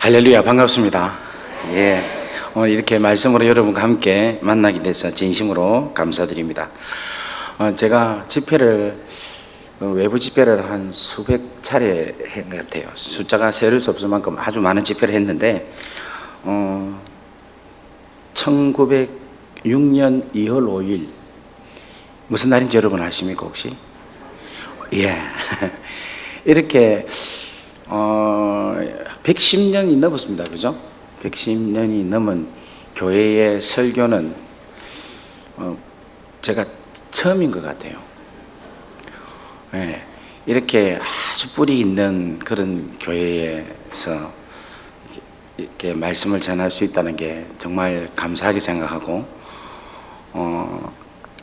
할렐루야, 반갑습니다. 예, 오늘 이렇게 말씀으로 여러분과 함께 만나게 돼서 진심으로 감사드립니다. 제가 집회를 외부 집회를 한 수백 차례 한 것 같아요. 숫자가 세를 수 없을 만큼 아주 많은 집회를 했는데 1906년 2월 5일 무슨 날인지 여러분 아십니까 혹시? 예, 이렇게 110년이 넘었습니다. 그죠? 110년이 넘은 교회의 설교는 제가 처음인 것 같아요. 예, 이렇게 아주 뿌리 있는 그런 교회에서 이렇게 말씀을 전할 수 있다는 게 정말 감사하게 생각하고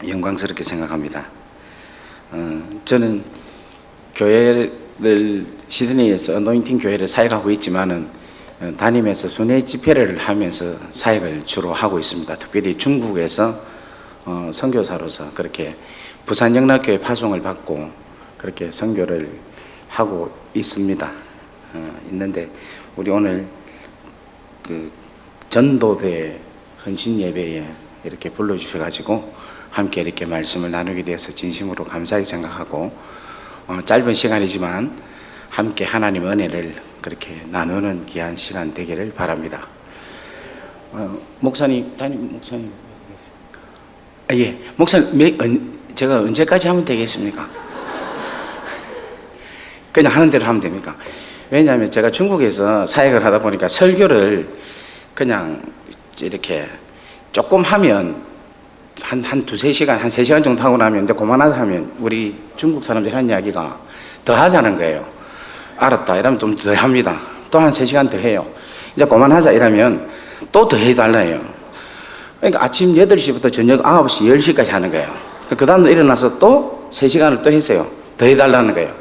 영광스럽게 생각합니다. 저는 교회를 시드니에서 어노인팅 교회를 사역하고 있지만은 다니면서 순회 집회를 하면서 사역을 주로 하고 있습니다. 특별히 중국에서 선교사로서 그렇게 부산 영락교회 파송을 받고 그렇게 선교를 하고 있습니다. 있는데 우리 오늘 그 전도대 헌신 예배에 이렇게 불러주셔가지고 함께 이렇게 말씀을 나누게 되어서 진심으로 감사하게 생각하고 짧은 시간이지만 함께 하나님 은혜를 그렇게 나누는 귀한 시간 되기를 바랍니다. 목사님, 담임 목사님, 예, 목사님, 제가 언제까지 하면 되겠습니까? 그냥 하는 대로 하면 됩니까? 왜냐하면 제가 중국에서 사역을 하다 보니까 설교를 그냥 이렇게 조금 하면 한 두세 시간, 한 3시간 정도 하고 나면 이제 그만하자 하면 우리 중국 사람들이 하는 이야기가 더 하자는 거예요. 알았다 이러면 좀 더 합니다. 또 한 3시간 더 해요. 이제 그만하자 이러면 또 더 해달라 해요. 그러니까 아침 8시부터 저녁 9시, 10시까지 하는 거예요. 그 다음날 일어나서 또 3시간을 또 했어요. 더 해달라는 거예요.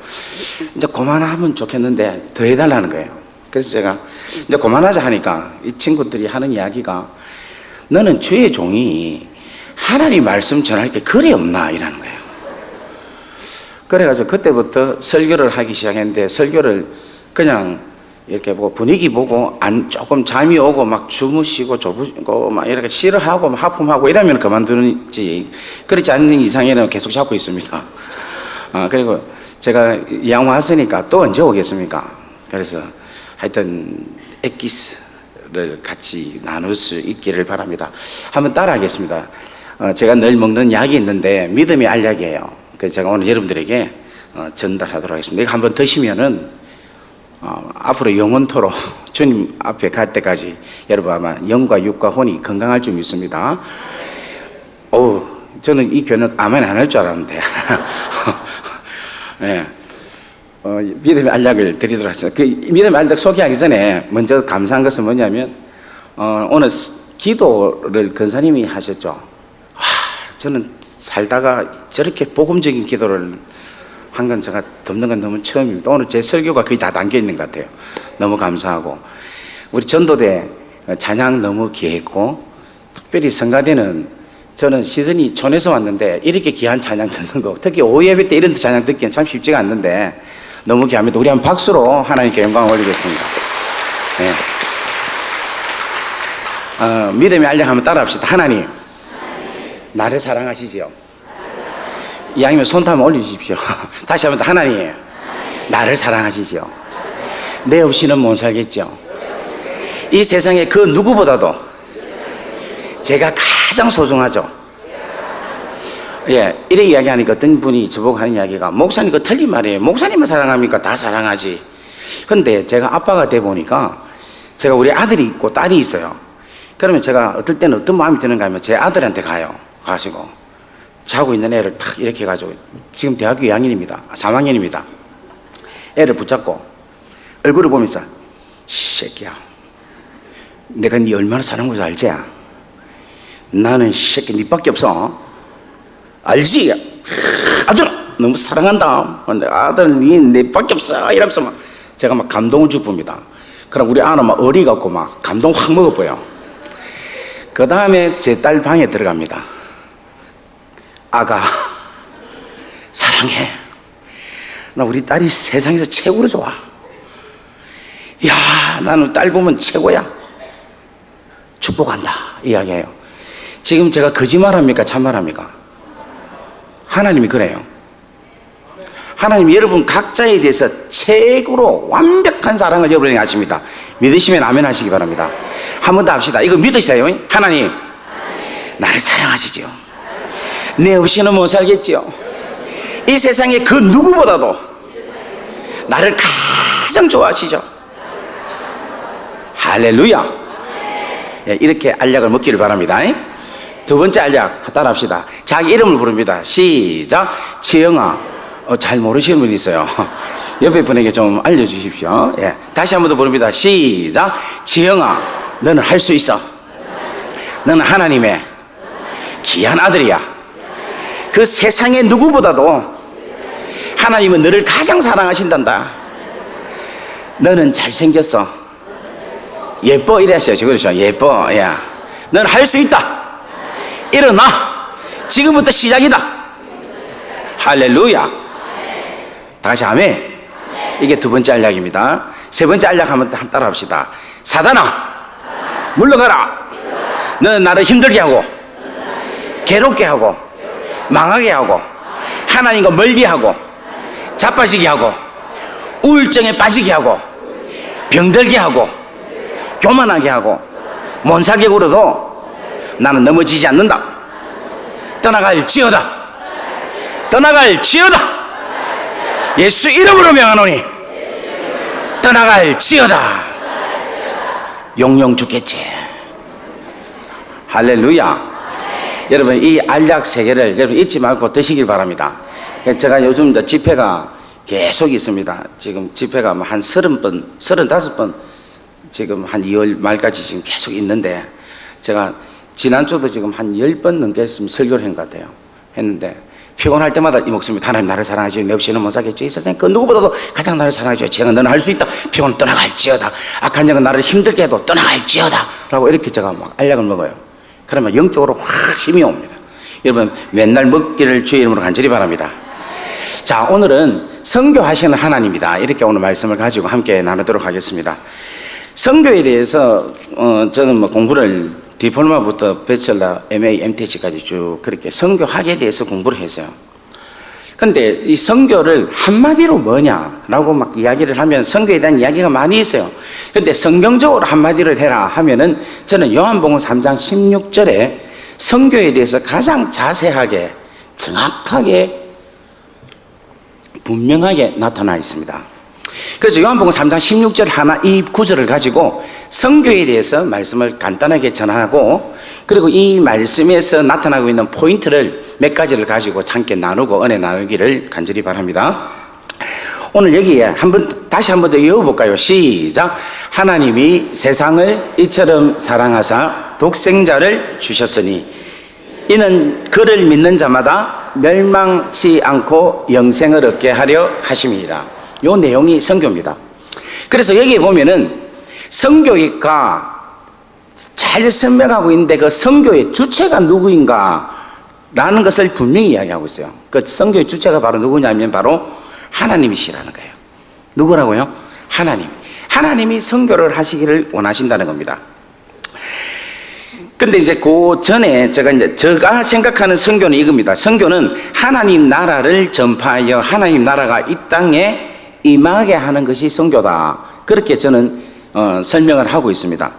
이제 그만하면 좋겠는데 더 해달라는 거예요. 그래서 제가 이제 그만하자 하니까 이 친구들이 하는 이야기가 너는 주의 종이 하나님 말씀 전할 게 그리 없나 이라는 거예요. 그래가지고 그때부터 설교를 하기 시작했는데 설교를 그냥 이렇게 보고 분위기 보고 조금 잠이 오고 막 주무시고 조부고 막 이렇게 싫어하고 막 하품하고 이러면 그만두는지 그렇지 않는 이상에는 계속 잡고 있습니다. 그리고 제가 이왕 왔으니까 또 언제 오겠습니까? 그래서 하여튼 엑기스를 같이 나눌 수 있기를 바랍니다. 한번 따라하겠습니다. 제가 늘 먹는 약이 있는데 믿음의 알약이에요. 그래서 제가 오늘 여러분들에게 전달하도록 하겠습니다. 이거 한번 드시면은 앞으로 영원토록 주님 앞에 갈 때까지 여러분 아마 영과 육과 혼이 건강할 줄 믿습니다. 저는 이 교회는 아멘 안 할 줄 알았는데 네. 믿음의 알약을 드리도록 하겠습니다. 그 믿음의 알약 소개하기 전에 먼저 감사한 것은 뭐냐면 오늘 기도를 권사님이 하셨죠. 저는 살다가 저렇게 복음적인 기도를 한 건 제가 듣는 건 너무 처음입니다. 오늘 제 설교가 거의 다 담겨 있는 것 같아요. 너무 감사하고 우리 전도대 찬양 너무 귀했고 특별히 성가대는 저는 시드니 촌에서 왔는데 이렇게 귀한 찬양 듣는 거 특히 오예배 때 이런 찬양 듣기는 참 쉽지가 않는데 너무 귀합니다. 우리 한 박수로 하나님께 영광을 올리겠습니다. 네. 믿음의 알약 한번 따라합시다. 하나님 나를 사랑하시지요. 이왕이면 손 한번 올리십시오. 다시 한번 하나님 나를 사랑하시지요. 내 없이는 못 살겠죠. 이 세상에 그 누구보다도 제가 가장 소중하죠. 예, 이렇게 이야기하니까 어떤 분이 저보고 하는 이야기가 목사님 그 틀린 말이에요. 목사님만 사랑합니까? 다 사랑하지. 근데 제가 아빠가 돼 보니까 제가 우리 아들이 있고 딸이 있어요. 그러면 제가 어떨 때는 어떤 마음이 드는가 하면 제 아들한테 가시고 자고 있는 애를 탁 이렇게 해가지고 지금 대학교 2학년입니다. 3학년입니다. 애를 붙잡고 얼굴을 보면서 새끼야 내가 네 얼마나 사랑하는 줄 알지? 나는 새끼 니밖에 없어. 알지? 아들 너무 사랑한다. 근데 아들 니밖에 없어 이러면서 막 제가 막 감동을 주쁩니다. 그럼 우리 아는 막 어리 갖고 막 감동 확 먹어버려. 그 다음에 제 딸 방에 들어갑니다. 아가 사랑해. 나 우리 딸이 세상에서 최고로 좋아. 야 나는 딸 보면 최고야. 축복한다. 이야기해요. 지금 제가 거짓말합니까? 참말합니까? 하나님이 그래요. 하나님 여러분 각자에 대해서 최고로 완벽한 사랑을 여러분에게 하십니다. 믿으시면 아멘 하시기 바랍니다. 한 번 더 합시다. 이거 믿으세요. 하나님 나를 사랑하시죠. 내 없이는 못 살겠지요. 이 세상에 그 누구보다도 나를 가장 좋아하시죠. 할렐루야. 이렇게 알약을 먹기를 바랍니다. 두 번째 알약 따라합시다. 자기 이름을 부릅니다. 시작. 지영아. 잘 모르시는 분이 있어요. 옆에 분에게 좀 알려주십시오. 예. 다시 한 번 더 부릅니다. 시작. 지영아, 너는 할 수 있어. 너는 하나님의 귀한 아들이야. 그 세상의 누구보다도 하나님은 너를 가장 사랑하신단다. 너는 잘생겼어. 예뻐. 이래 하셔야죠. 그렇죠. 예뻐. 야. 너는 할 수 있다. 일어나. 지금부터 시작이다. 할렐루야. 다시 아멘. 이게 두 번째 알약입니다. 세 번째 알약 한번 따라 합시다. 사단아, 물러가라. 너는 나를 힘들게 하고 괴롭게 하고 망하게 하고 하나님과 멀게 하고 자빠지게 하고 우울증에 빠지게 하고 병들게 하고 교만하게 하고 못 살게 굴어도 나는 넘어지지 않는다. 떠나갈지어다. 떠나갈지어다. 예수 이름으로 명하노니 떠나갈지어다. 용용 죽겠지. 할렐루야. 여러분 이 알약 세 개를 여러분 잊지 말고 드시길 바랍니다. 제가 요즘 집회가 계속 있습니다. 지금 집회가 한 30번, 35번 지금 한 2월 말까지 지금 계속 있는데 제가 지난주도 지금 한 10번 넘게 설교를 한 것 같아요. 했는데 피곤할 때마다 이 목소리, 하나님 나를 사랑하시오. 내 없이는 못 살겠죠. 이 세상에 그 누구보다도 가장 나를 사랑하시오. 제가 너는 할 수 있다. 피곤은 떠나갈지어다. 악한 영은 나를 힘들게 해도 떠나갈지어다. 라고 이렇게 제가 막 알약을 먹어요. 그러면 영적으로 확 힘이 옵니다. 여러분 맨날 먹기를 주의 이름으로 간절히 바랍니다. 자, 오늘은 선교하시는 하나님이다. 이렇게 오늘 말씀을 가지고 함께 나누도록 하겠습니다. 선교에 대해서 저는 뭐 공부를 디플로마부터 배철러, MA, MTC까지 쭉 그렇게 선교학에 대해서 공부를 했어요. 근데 이 선교를 한마디로 뭐냐라고 막 이야기를 하면 선교에 대한 이야기가 많이 있어요. 근데 성경적으로 한마디를 해라 하면은 저는 요한복음 3장 16절에 선교에 대해서 가장 자세하게 정확하게 분명하게 나타나 있습니다. 그래서 요한복음 3장 16절 하나 이 구절을 가지고 선교에 대해서 말씀을 간단하게 전하고 그리고 이 말씀에서 나타나고 있는 포인트를 몇 가지를 가지고 함께 나누고 은혜 나누기를 간절히 바랍니다. 오늘 여기에 다시 한 번 더 외워볼까요? 시작. 하나님이 세상을 이처럼 사랑하사 독생자를 주셨으니 이는 그를 믿는 자마다 멸망치 않고 영생을 얻게 하려 하심이니라. 요 내용이 선교입니다. 그래서 여기에 보면은 선교가 잘 설명하고 있는데 그 선교의 주체가 누구인가 라는 것을 분명히 이야기하고 있어요. 그 선교의 주체가 바로 누구냐면 바로 하나님이시라는 거예요. 누구라고요? 하나님. 하나님이 선교를 하시기를 원하신다는 겁니다. 근데 이제 그 전에 제가 생각하는 선교는 이겁니다. 선교는 하나님 나라를 전파하여 하나님 나라가 이 땅에 임하게 하는 것이 선교다. 그렇게 저는 설명을 하고 있습니다.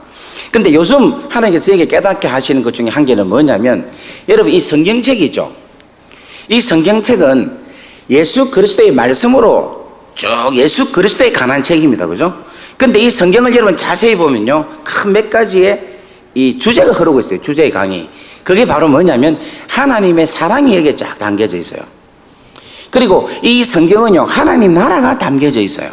근데 요즘 하나님께서 저에게 깨닫게 하시는 것 중에 한 개는 뭐냐면 여러분 이 성경책이죠. 이 성경책은 예수 그리스도의 말씀으로 쭉 예수 그리스도에 관한 책입니다. 그죠? 근데 이 성경을 여러분 자세히 보면요. 큰 몇 가지의 이 주제가 흐르고 있어요. 주제의 강의. 그게 바로 뭐냐면 하나님의 사랑이 여기에 쫙 담겨져 있어요. 그리고 이 성경은요, 하나님 나라가 담겨져 있어요.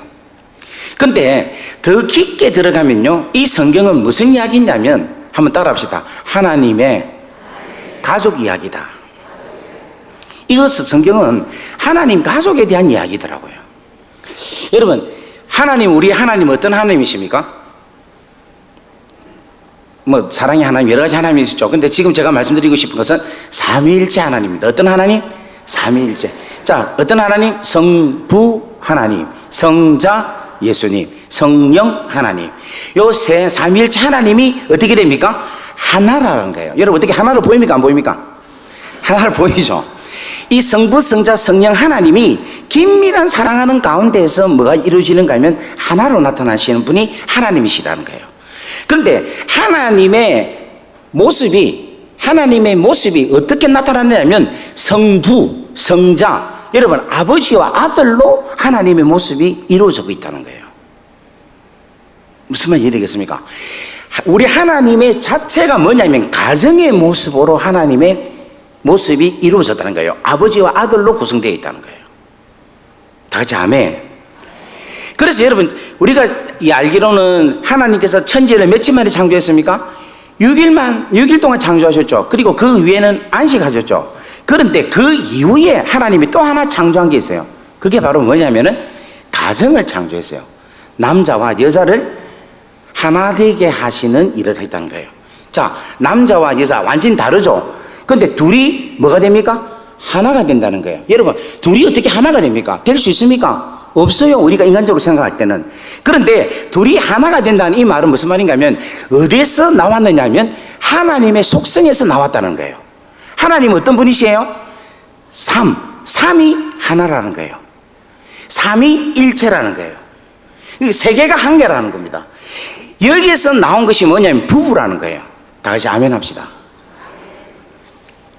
근데 더 깊게 들어가면요, 이 성경은 무슨 이야기냐면, 한번 따라 합시다. 하나님의 가족 이야기다. 이것은 성경은 하나님 가족에 대한 이야기더라고요. 여러분, 우리 하나님 어떤 하나님이십니까? 뭐, 사랑의 하나님, 여러 가지 하나님이 있죠. 근데 지금 제가 말씀드리고 싶은 것은 삼위일체 하나님입니다. 어떤 하나님? 삼위일체. 자, 어떤 하나님? 성부 하나님, 성자 예수님, 성령 하나님. 요 삼위일체 하나님이 어떻게 됩니까? 하나라는 거예요. 여러분 어떻게 하나로 보입니까? 안 보입니까? 하나로 보이죠? 이 성부, 성자, 성령 하나님이 긴밀한 사랑하는 가운데에서 뭐가 이루어지는가 하면 하나로 나타나시는 분이 하나님이시라는 거예요. 그런데 하나님의 모습이 어떻게 나타나냐면 성부, 성자, 여러분 아버지와 아들로 하나님의 모습이 이루어지고 있다는 거예요. 무슨 말 이해되겠습니까? 우리 하나님의 자체가 뭐냐면 가정의 모습으로 하나님의 모습이 이루어졌다는 거예요. 아버지와 아들로 구성되어 있다는 거예요. 다 같이 아멘. 그래서 여러분 우리가 알기로는 하나님께서 천지를 며칠 만에 창조했습니까? 6일 동안 창조하셨죠. 그리고 그 위에는 안식하셨죠. 그런데 그 이후에 하나님이 또 하나 창조한 게 있어요. 그게 바로 뭐냐면은 가정을 창조했어요. 남자와 여자를 하나 되게 하시는 일을 했다는 거예요. 자, 남자와 여자 완전히 다르죠. 근데 둘이 뭐가 됩니까? 하나가 된다는 거예요. 여러분, 둘이 어떻게 하나가 됩니까? 될 수 있습니까? 없어요. 우리가 인간적으로 생각할 때는. 그런데 둘이 하나가 된다는 이 말은 무슨 말인가 하면 어디서 나왔느냐 하면 하나님의 속성에서 나왔다는 거예요. 하나님은 어떤 분이시에요? 삼이 하나라는 거예요. 삼위일체라는 거예요. 세계가 한 개라는 겁니다. 여기에서 나온 것이 뭐냐면 부부라는 거예요. 다 같이 아멘 합시다.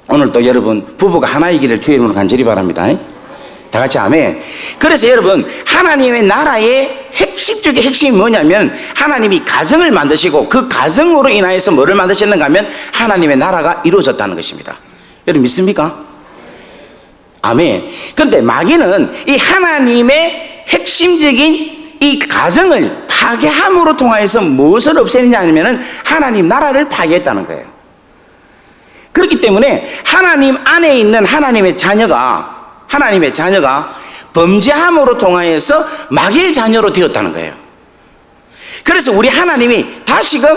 오늘도 여러분 부부가 하나이기를 주의 이름으로 간절히 바랍니다. 다 같이 아멘. 그래서 여러분 하나님의 나라의 핵심 중에 핵심이 뭐냐면 하나님이 가정을 만드시고 그 가정으로 인하여서 뭐를 만드셨는가 하면 하나님의 나라가 이루어졌다는 것입니다. 여러분 믿습니까? 아멘. 그런데 마귀는 이 하나님의 핵심적인 이 가정을 파괴함으로 통하여서 무엇을 없애느냐 하면은 하나님 나라를 파괴했다는 거예요. 그렇기 때문에 하나님 안에 있는 하나님의 자녀가 범죄함으로 통하여서 마귀의 자녀로 되었다는 거예요. 그래서 우리 하나님이 다시금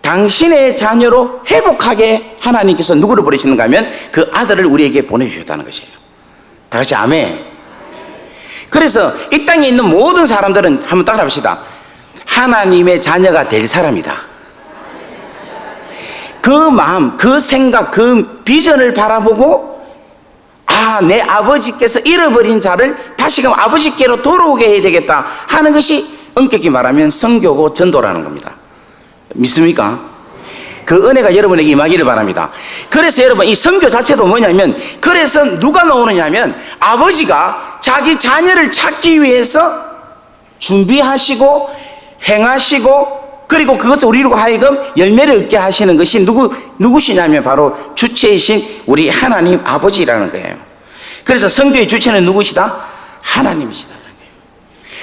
당신의 자녀로 회복하게 하나님께서 누구를 보내시는가 하면 그 아들을 우리에게 보내주셨다는 것이에요. 다 같이 아멘. 그래서 이 땅에 있는 모든 사람들은 한번 따라 합시다. 하나님의 자녀가 될 사람이다. 그 마음, 그 생각, 그 비전을 바라보고 내 아버지께서 잃어버린 자를 다시금 아버지께로 돌아오게 해야 되겠다 하는 것이 엄격히 말하면 선교고 전도라는 겁니다. 믿습니까? 그 은혜가 여러분에게 임하기를 바랍니다. 그래서 여러분 이 선교 자체도 뭐냐면 그래서 누가 나오느냐 하면 아버지가 자기 자녀를 찾기 위해서 준비하시고 행하시고 그리고 그것을 우리로 하여금 열매를 얻게 하시는 것이 누구시냐면 바로 주체이신 우리 하나님 아버지라는 거예요. 그래서 선교의 주체는 누구시다? 하나님이시다는 거예요.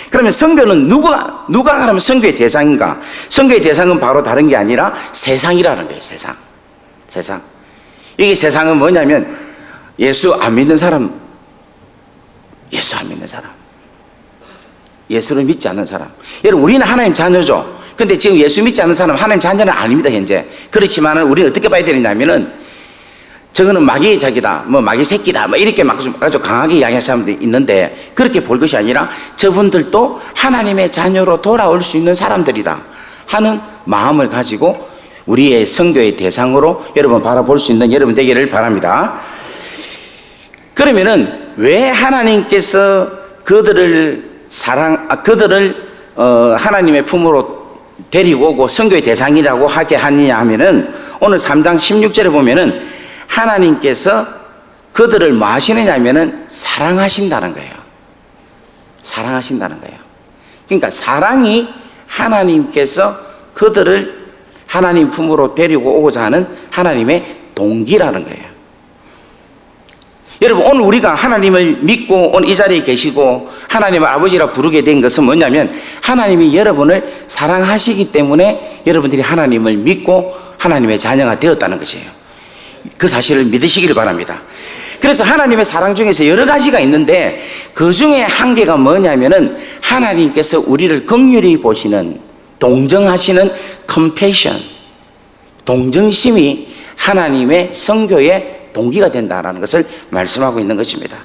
그러면 선교는 누가 하면 선교의 대상인가? 선교의 대상은 바로 다른 게 아니라 세상이라는 거예요. 세상. 이게 세상은 뭐냐면 예수 안 믿는 사람, 예수를 믿지 않는 사람. 여러분 우리는 하나님 자녀죠. 근데 지금 예수 믿지 않는 사람은 하나님 자녀는 아닙니다. 현재. 그렇지만 우리는 어떻게 봐야 되느냐면은 저거는 마귀의 자기다, 마귀 새끼다, 이렇게 아주 강하게 이야기하는 사람들이 있는데 그렇게 볼 것이 아니라 저분들도 하나님의 자녀로 돌아올 수 있는 사람들이다 하는 마음을 가지고 우리의 선교의 대상으로 여러분 바라볼 수 있는 여러분 되기를 바랍니다. 그러면은 왜 하나님께서 그들을 하나님의 품으로 데리고 오고 선교의 대상이라고 하게 하느냐 하면은 오늘 3장 16절에 보면은 하나님께서 그들을 뭐 하시느냐 하면은 사랑하신다는 거예요. 그러니까 사랑이 하나님께서 그들을 하나님 품으로 데리고 오고자 하는 하나님의 동기라는 거예요. 여러분 오늘 우리가 하나님을 믿고 오늘 이 자리에 계시고 하나님을 아버지라 부르게 된 것은 뭐냐면 하나님이 여러분을 사랑하시기 때문에 여러분들이 하나님을 믿고 하나님의 자녀가 되었다는 것이에요. 그 사실을 믿으시길 바랍니다. 그래서 하나님의 사랑 중에서 여러 가지가 있는데 그 중에 한 개가 뭐냐면은 하나님께서 우리를 긍휼히 보시는 동정하시는 compassion, 동정심이 하나님의 선교의 동기가 된다는 것을 말씀하고 있는 것입니다.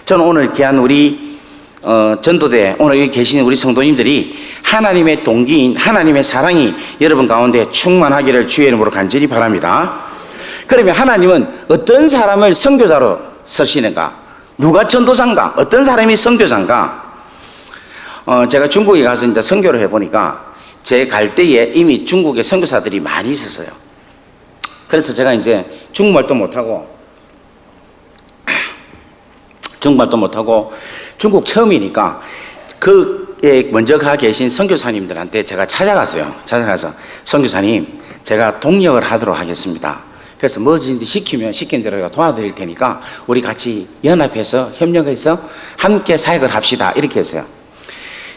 저는 오늘 귀한 우리 전도대 오늘 여기 계시는 우리 성도님들이 하나님의 동기인 하나님의 사랑이 여러분 가운데 충만하기를 주의 이름으로 간절히 바랍니다. 그러면 하나님은 어떤 사람을 선교자로 쓰시는가? 누가 전도사인가? 어떤 사람이 선교사인가? 제가 중국에 가서 이제 선교를 해보니까 제 갈 때에 이미 중국에 선교사들이 많이 있었어요. 그래서 제가 이제 중국말도 못하고 중국 처음이니까 그에 먼저 가 계신 선교사님들한테 제가 찾아가서 선교사님, 제가 동역을 하도록 하겠습니다. 그래서 뭐든지 시킨 대로 도와드릴 테니까 우리 같이 연합해서 협력해서 함께 사역을 합시다, 이렇게 했어요.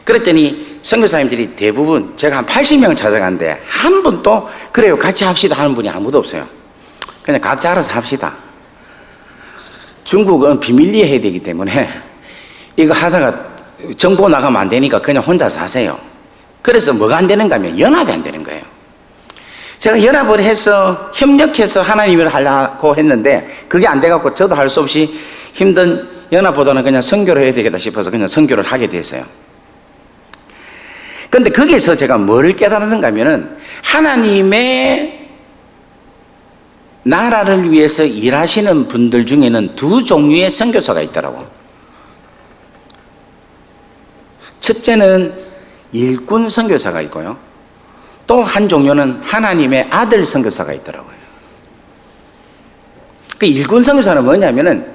그랬더니 선교사님들이 대부분 제가 한 80명을 찾아갔는데 한 분도 그래요 같이 합시다 하는 분이 아무도 없어요. 그냥 각자 알아서 합시다. 중국은 비밀리에 해야 되기 때문에 이거 하다가 정보 나가면 안 되니까 그냥 혼자서 하세요. 그래서 뭐가 안 되는가 하면 연합이 안 되는 거예요. 제가 연합을 해서 협력해서 하나님을 하려고 했는데 그게 안 돼갖고 저도 할 수 없이 힘든 연합보다는 그냥 선교를 해야 되겠다 싶어서 그냥 선교를 하게 됐어요. 그런데 거기에서 제가 뭘 깨달았는가 하면은 하나님의 나라를 위해서 일하시는 분들 중에는 두 종류의 선교사가 있더라고. 첫째는 일꾼 선교사가 있고요, 또 한 종류는 하나님의 아들 선교사가 있더라고요. 그 일꾼 선교사는 뭐냐면은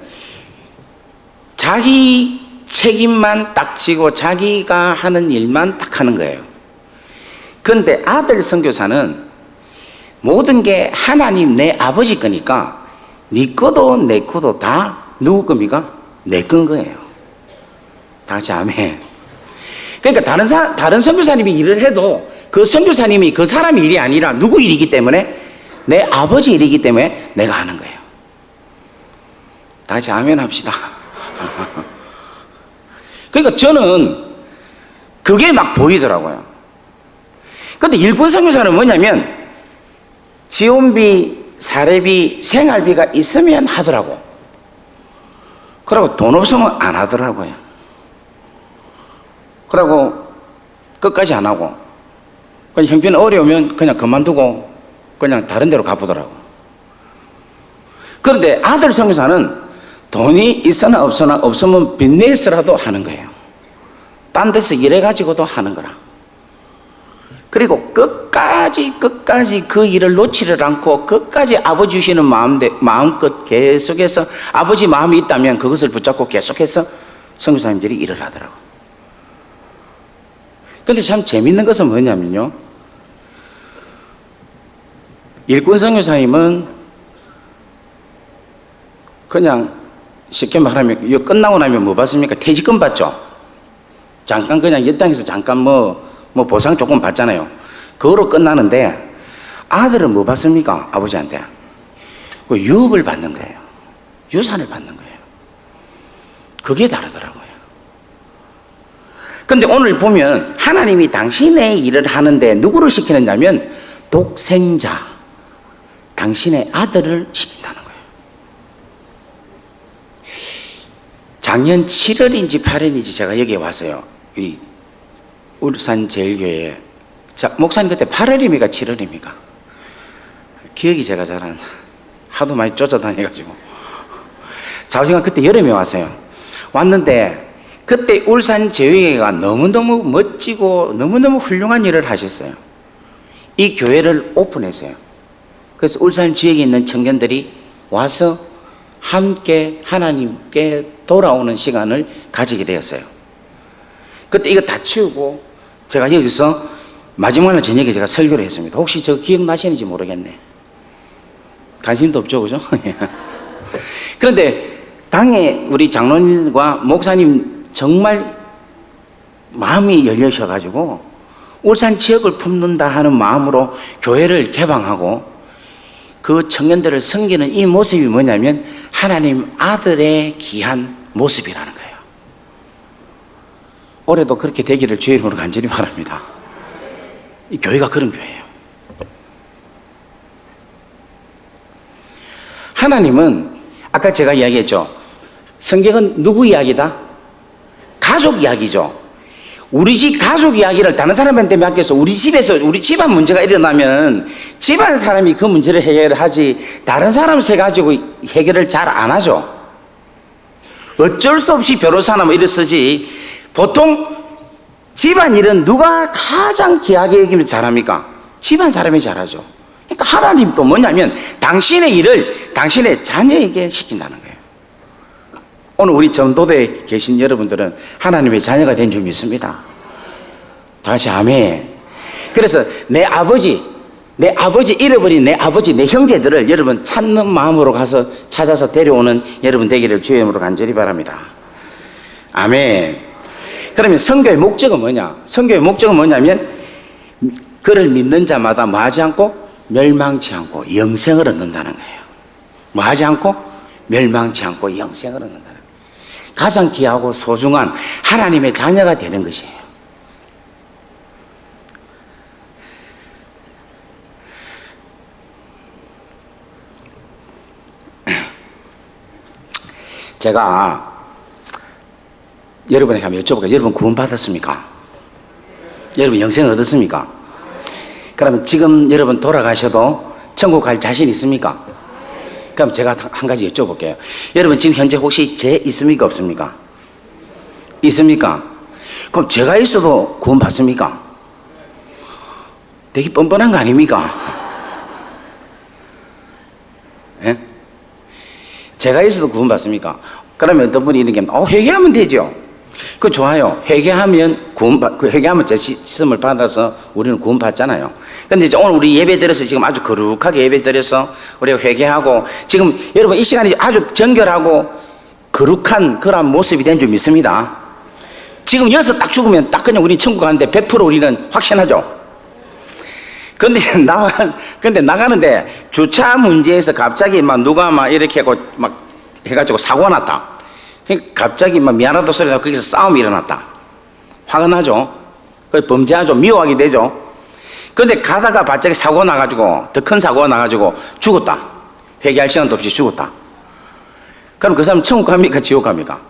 자기 책임만 딱 지고 자기가 하는 일만 딱 하는 거예요. 그런데 아들 선교사는 모든 게 하나님 내 아버지 거니까 네 거도 내 거도 다 누구 겁니까? 내 건 거예요. 다 같이 아멘. 그러니까 다른 선교사님이 일을 해도 그 선교사님이 그 사람 일이 아니라 누구 일이기 때문에 내 아버지 일이기 때문에 내가 하는 거예요. 다 같이 아멘 합시다. 그러니까 저는 그게 막 보이더라고요. 그런데 일꾼 선교사는 뭐냐면 지원비, 사례비, 생활비가 있으면 하더라고. 그러고 돈 없으면 안 하더라고요. 그러고 끝까지 안 하고 그냥 형편이 어려우면 그냥 그만두고 그냥 다른 데로 가보더라고. 그런데 아들 선교사는 돈이 있으나 없으면 빚내서라도 하는 거예요. 딴 데서 일해가지고도 하는 거라. 그리고 끝까지 그 일을 놓지를 않고 끝까지 아버지 주시는 마음껏 계속해서 아버지 마음이 있다면 그것을 붙잡고 계속해서 선교사님들이 일을 하더라고. 근데 참 재밌는 것은 뭐냐면요, 일꾼 선교사님은 그냥 쉽게 말하면 이거 끝나고 나면 뭐 받습니까? 퇴직금 받죠. 잠깐 그냥 이 땅에서 잠깐 뭐 보상 조금 받잖아요. 그거로 끝나는데 아들은 뭐 받습니까? 아버지한테 그 유업을 받는 거예요. 유산을 받는 거예요. 그게 다르더라고요. 근데 오늘 보면 하나님이 당신의 일을 하는데 누구를 시키느냐면 독생자, 당신의 아들을 시킨다는 거예요. 작년 7월인지 8월인지 제가 여기에 와서요, 이 울산 제일교회에, 목사님 그때 8월입니까 7월입니까? 기억이 제가 잘 안, 하도 많이 쫓아다녀가지고 좌우지간 그때 여름에 왔어요. 왔는데 그때 울산 제일교회가 너무너무 멋지고 너무너무 훌륭한 일을 하셨어요. 이 교회를 오픈했어요. 그래서 울산 지역에 있는 청년들이 와서 함께 하나님께 돌아오는 시간을 가지게 되었어요. 그때 이거 다 치우고 제가 여기서 마지막 날 저녁에 제가 설교를 했습니다. 혹시 저 기억나시는지 모르겠네. 관심도 없죠, 그죠? 그런데 당에 우리 장로님과 목사님 정말 마음이 열리셔가지고 울산 지역을 품는다 하는 마음으로 교회를 개방하고 그 청년들을 섬기는 이 모습이 뭐냐면 하나님 아들의 귀한 모습이라는 거예요. 올해도 그렇게 되기를 주의 이름으로 간절히 바랍니다. 이 교회가 그런 교회예요. 하나님은 아까 제가 이야기했죠. 성경은 누구 이야기다? 가족 이야기죠. 우리 집 가족 이야기를 다른 사람한테 맡겨서 우리 집에서 우리 집안 문제가 일어나면 집안 사람이 그 문제를 해결하지 다른 사람 세 가지고 해결을 잘 안 하죠. 어쩔 수 없이 변호사나 뭐 이랬으지 보통 집안 일은 누가 가장 귀하게 여기면 잘합니까? 집안 사람이 잘하죠. 그러니까 하나님도 뭐냐면 당신의 일을 당신의 자녀에게 시킨다는 거예요. 오늘 우리 전도대에 계신 여러분들은 하나님의 자녀가 된 줄 믿습니다. 다시 아멘. 그래서 내 아버지 잃어버린 내 아버지, 내 형제들을 여러분 찾는 마음으로 가서 찾아서 데려오는 여러분 되기를 주의 이름으로 간절히 바랍니다. 아멘. 그러면 선교의 목적은 뭐냐? 선교의 목적은 뭐냐면 그를 믿는 자마다 뭐하지 않고 멸망치 않고 영생을 얻는다는 거예요. 뭐하지 않고 멸망치 않고 영생을 얻는다는 거예요. 가장 귀하고 소중한 하나님의 자녀가 되는 것이에요. 제가 여러분에게 한번 여쭤볼게요. 여러분 구원 받았습니까? 여러분 영생을 얻었습니까? 그러면 지금 여러분 돌아가셔도 천국 갈 자신 있습니까? 그럼 제가 한 가지 여쭤볼게요. 여러분 지금 현재 혹시 죄 있습니까? 없습니까? 있습니까? 그럼 죄가 있어도 구원 받습니까? 되게 뻔뻔한 거 아닙니까? 예? 죄가 있어도 구원 받습니까? 그러면 어떤 분이 이런 게 회개하면 되죠. 그 좋아요. 회개하면 회개하면 죄 씻음을 받아서 우리는 구원 받잖아요. 근데 이제 오늘 우리 예배 드려서 지금 아주 거룩하게 예배 드려서 우리가 회개하고 지금 여러분 이 시간이 아주 정결하고 거룩한 그런 모습이 된 줄 믿습니다. 지금 여기서 딱 죽으면 딱 그냥 우리 천국 가는데 100% 우리는 확신하죠. 근데 나가는데 주차 문제에서 갑자기 막 누가 막 이렇게 하고 막 해가지고 사고가 났다. 갑자기 막 미안하다 소리 나고 거기서 싸움이 일어났다. 화가 나죠. 범죄하죠. 미워하게 되죠. 그런데 가다가 갑자기 사고가 나가지고 더 큰 사고가 나가지고 죽었다. 회개할 시간도 없이 죽었다. 그럼 그 사람 천국 갑니까? 지옥 갑니까?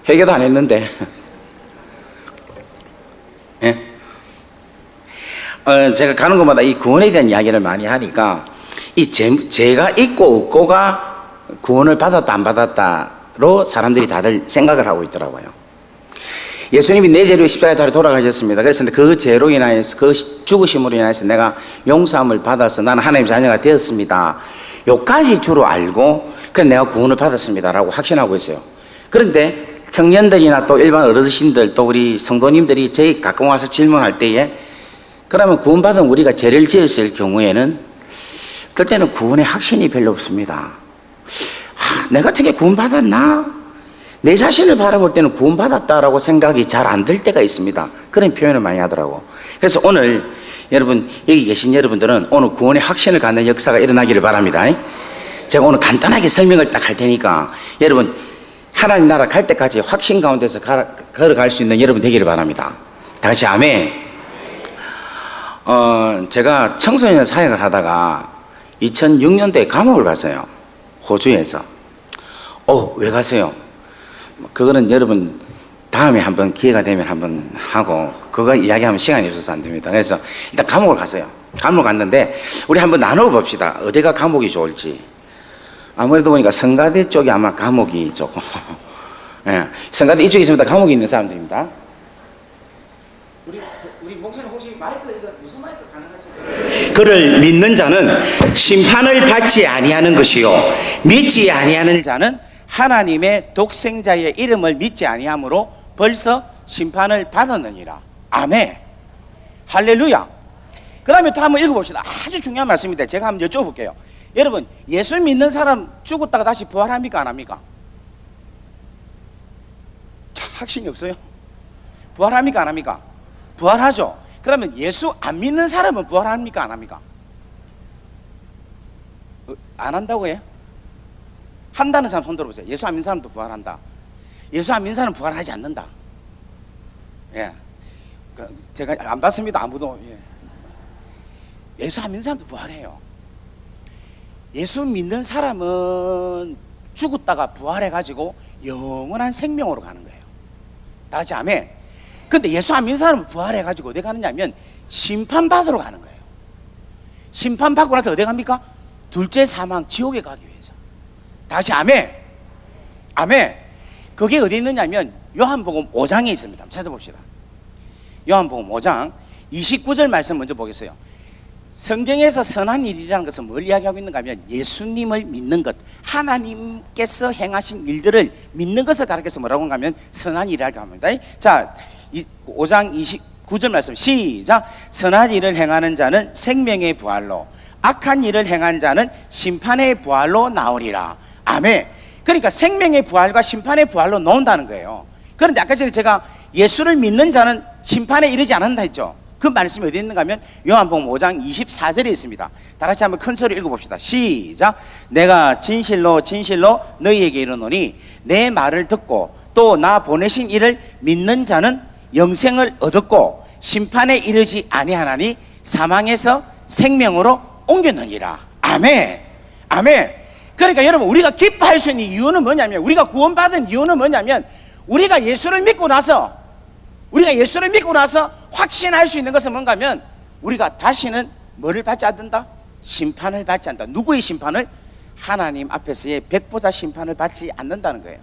회개도 안 했는데. 예? 제가 가는 곳마다 이 구원에 대한 이야기를 많이 하니까 이 죄가 있고 없고가 구원을 받았다 안 받았다로 사람들이 다들 생각을 하고 있더라고요. 예수님이 내 죄로 십자가에 달려 돌아가셨습니다. 그래서 그 죄로 인하여서 그 죽으심으로 인해서 내가 용서함을 받아서 나는 하나님의 자녀가 되었습니다. 요까지 주로 알고 그래서 내가 구원을 받았습니다라고 확신하고 있어요. 그런데 청년들이나 또 일반 어르신들 또 우리 성도님들이 저희 가끔 와서 질문할 때에 그러면 구원받은 우리가 죄를 지었을 경우에는 그때는 구원의 확신이 별로 없습니다. 내가 어떻게 구원받았나? 내 자신을 바라볼 때는 구원받았다라고 생각이 잘 안 들 때가 있습니다. 그런 표현을 많이 하더라고. 그래서 오늘 여러분 여기 계신 여러분들은 오늘 구원의 확신을 갖는 역사가 일어나기를 바랍니다. 제가 오늘 간단하게 설명을 딱 할 테니까 여러분 하나님 나라 갈 때까지 확신 가운데서 걸어갈 수 있는 여러분 되기를 바랍니다. 다 같이 아멘. 제가 청소년 사역을 하다가 2006년도에 감옥을 갔어요. 호주에서. 왜 가세요? 그거는 여러분 다음에 한번 기회가 되면 한번 하고 그거 이야기하면 시간이 없어서 안 됩니다. 그래서 일단 감옥을 갔어요. 감옥을 갔는데 우리 한번 나눠봅시다. 어디가 감옥이 좋을지. 아무래도 보니까 성가대 쪽이 아마 감옥이 조금 예, 성가대 이쪽에 있습니다. 감옥이 있는 사람들입니다. 우리 목사님 혹시 마이크 이거 무슨 마이크 가능하실까요? 그를 믿는 자는 심판을 받지 아니하는 것이요 믿지 아니하는 자는 하나님의 독생자의 이름을 믿지 아니함으로 벌써 심판을 받았느니라. 아멘. 할렐루야. 그 다음에 또 한번 읽어봅시다. 아주 중요한 말씀인데 제가 한번 여쭤볼게요. 여러분 예수 믿는 사람 죽었다가 다시 부활합니까 안 합니까? 확신이 없어요? 부활합니까 안 합니까? 부활하죠. 그러면 예수 안 믿는 사람은 부활합니까 안 합니까? 안 한다고 해요? 한다는 사람 손 들어보세요. 예수 안 믿는 사람도 부활한다. 예수 안 믿는 사람은 부활하지 않는다. 예, 제가 안 봤습니다. 아무도. 예수 안 믿는 사람도 부활해요. 예수 믿는 사람은 죽었다가 부활해가지고 영원한 생명으로 가는 거예요. 다 같이 아멘. 근데 예수 안 믿는 사람은 부활해가지고 어디 가느냐면 심판받으러 가는 거예요. 심판받고 나서 어디 갑니까? 둘째 사망 지옥에 가기 위해서. 다 같이 아멘. 아멘. 그게 어디 있느냐면 요한복음 5장에 있습니다. 한번 찾아봅시다. 요한복음 5장 29절 말씀 먼저 보겠어요. 성경에서 선한 일이라는 것은 뭘 이야기하고 있는가 하면 예수님을 믿는 것, 하나님께서 행하신 일들을 믿는 것을 가르쳐서 뭐라고 하면 선한 일이라고 합니다. 자, 5장 29절 말씀 시작. 선한 일을 행하는 자는 생명의 부활로, 악한 일을 행한 자는 심판의 부활로 나오리라. 아멘. 그러니까 생명의 부활과 심판의 부활로 나온다는 거예요. 그런데 아까 전에 제가 예수를 믿는 자는 심판에 이르지 않는다 했죠. 그 말씀이 어디 있는가 하면 요한복음 5장 24절에 있습니다. 다 같이 한번 큰 소리로 읽어봅시다. 시작. 내가 진실로 진실로 너희에게 이르노니 내 말을 듣고 또 나 보내신 이를 믿는 자는 영생을 얻었고 심판에 이르지 아니하나니 사망에서 생명으로 옮겼느니라. 아멘. 아멘. 그러니까 여러분, 우리가 기뻐할 수 있는 이유는 뭐냐면, 우리가 구원받은 이유는 뭐냐면, 우리가 예수를 믿고 나서 확신할 수 있는 것은 뭔가 하면, 우리가 다시는 뭐를 받지 않는다? 심판을 받지 않는다. 누구의 심판을? 하나님 앞에서의 백보자 심판을 받지 않는다는 거예요.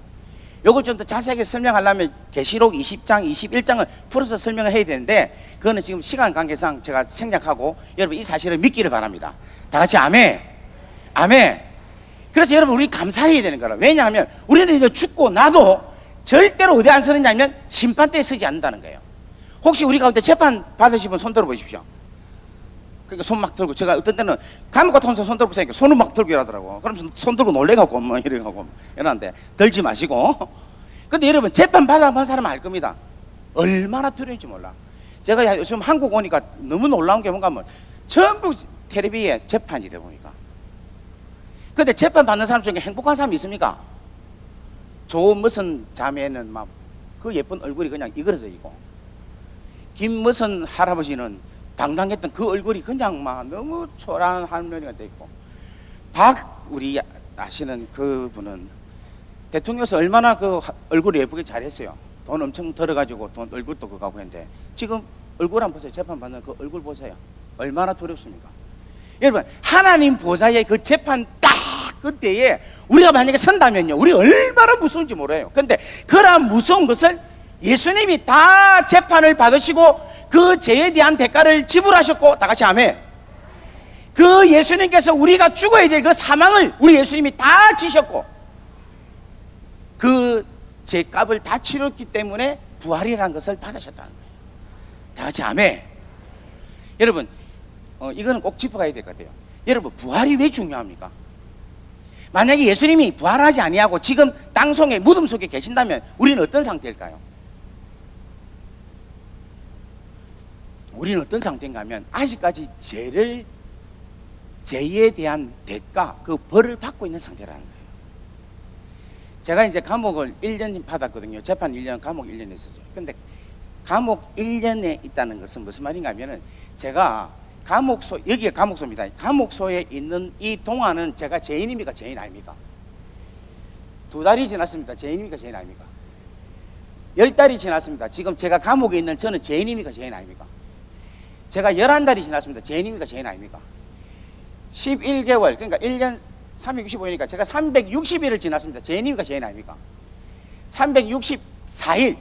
이걸 좀 더 자세하게 설명하려면 계시록 20장, 21장을 풀어서 설명을 해야 되는데, 그거는 지금 시간 관계상 제가 생략하고 여러분 이 사실을 믿기를 바랍니다. 다 같이 아멘. 아멘. 그래서 여러분, 우리 감사해야 되는 거라. 왜냐하면 우리는 이제 죽고 나도 절대로 어디 안 서느냐면 심판대에 서지 않는다는 거예요. 혹시 우리 가운데 재판 받으신 분 손 들어 보십시오. 그러니까 손 막 들고, 제가 어떤 때는 감옥 같은 데서 손 들고 보니까 손을 막 들고 이러더라고. 그러면서 손 들고 놀래갖고 뭐 이래갖고 이러는데, 들지 마시고. 근데 여러분, 재판 받아본 사람은 알 겁니다. 얼마나 두려운지 몰라. 제가 요즘 한국 오니까 너무 놀라운 게 뭔가 하면 전부 텔레비에 재판이 돼 보니까. 근데 재판 받는 사람 중에 행복한 사람이 있습니까? 조 무슨 자매는 막 그 예쁜 얼굴이 그냥 이그러져 있고, 김 무슨 할아버지는 당당했던 그 얼굴이 그냥 막 너무 초라한 할머니가 돼 있고, 우리 아시는 그분은 대통령에서 얼마나 그 얼굴이 예쁘게 잘했어요. 돈 엄청 들어가지고 돈 얼굴도 그거 하고 했는데, 지금 얼굴 한번 보세요. 재판 받는 그 얼굴 보세요. 얼마나 두렵습니까? 여러분, 하나님 보좌의 그 재판 딱 그때에 우리가 만약에 선다면요, 우리 얼마나 무서운지 몰라요. 근데 그러한 무서운 것을 예수님이 다 재판을 받으시고 그 죄에 대한 대가를 지불하셨고, 다 같이 아멘. 그 예수님께서 우리가 죽어야 될 그 사망을 우리 예수님이 다 지셨고, 그 죄값을 다 치렀기 때문에 부활이라는 것을 받으셨다는 거예요. 다 같이 아멘. 여러분, 이거는 꼭 짚어가야 될 것 같아요. 여러분, 부활이 왜 중요합니까? 만약에 예수님이 부활하지 아니하고 지금 땅속에 무덤 속에 계신다면 우리는 어떤 상태일까요? 우리는 어떤 상태인가 하면 아직까지 죄에 대한 대가, 그 벌을 받고 있는 상태라는 거예요. 제가 이제 감옥을 1년 받았거든요. 재판 1년, 감옥 1년 했었죠. 근데 감옥 1년에 있다는 것은 무슨 말인가 하면은, 제가 감옥소, 여기가 감옥소입니다. 감옥소에 있는 이 동안은 제가 죄인입니까? 죄인 아닙니까? 2달이 지났습니다. 죄인입니까? 죄인 아닙니까? 10달이 지났습니다. 지금 제가 감옥에 있는 저는 죄인입니까? 죄인 아닙니까? 제가 11달이 지났습니다. 죄인입니까? 죄인 아닙니까? 11개월, 그러니까 1년 365일이니까 제가 360일을 지났습니다. 죄인입니까? 죄인 아닙니까? 364일,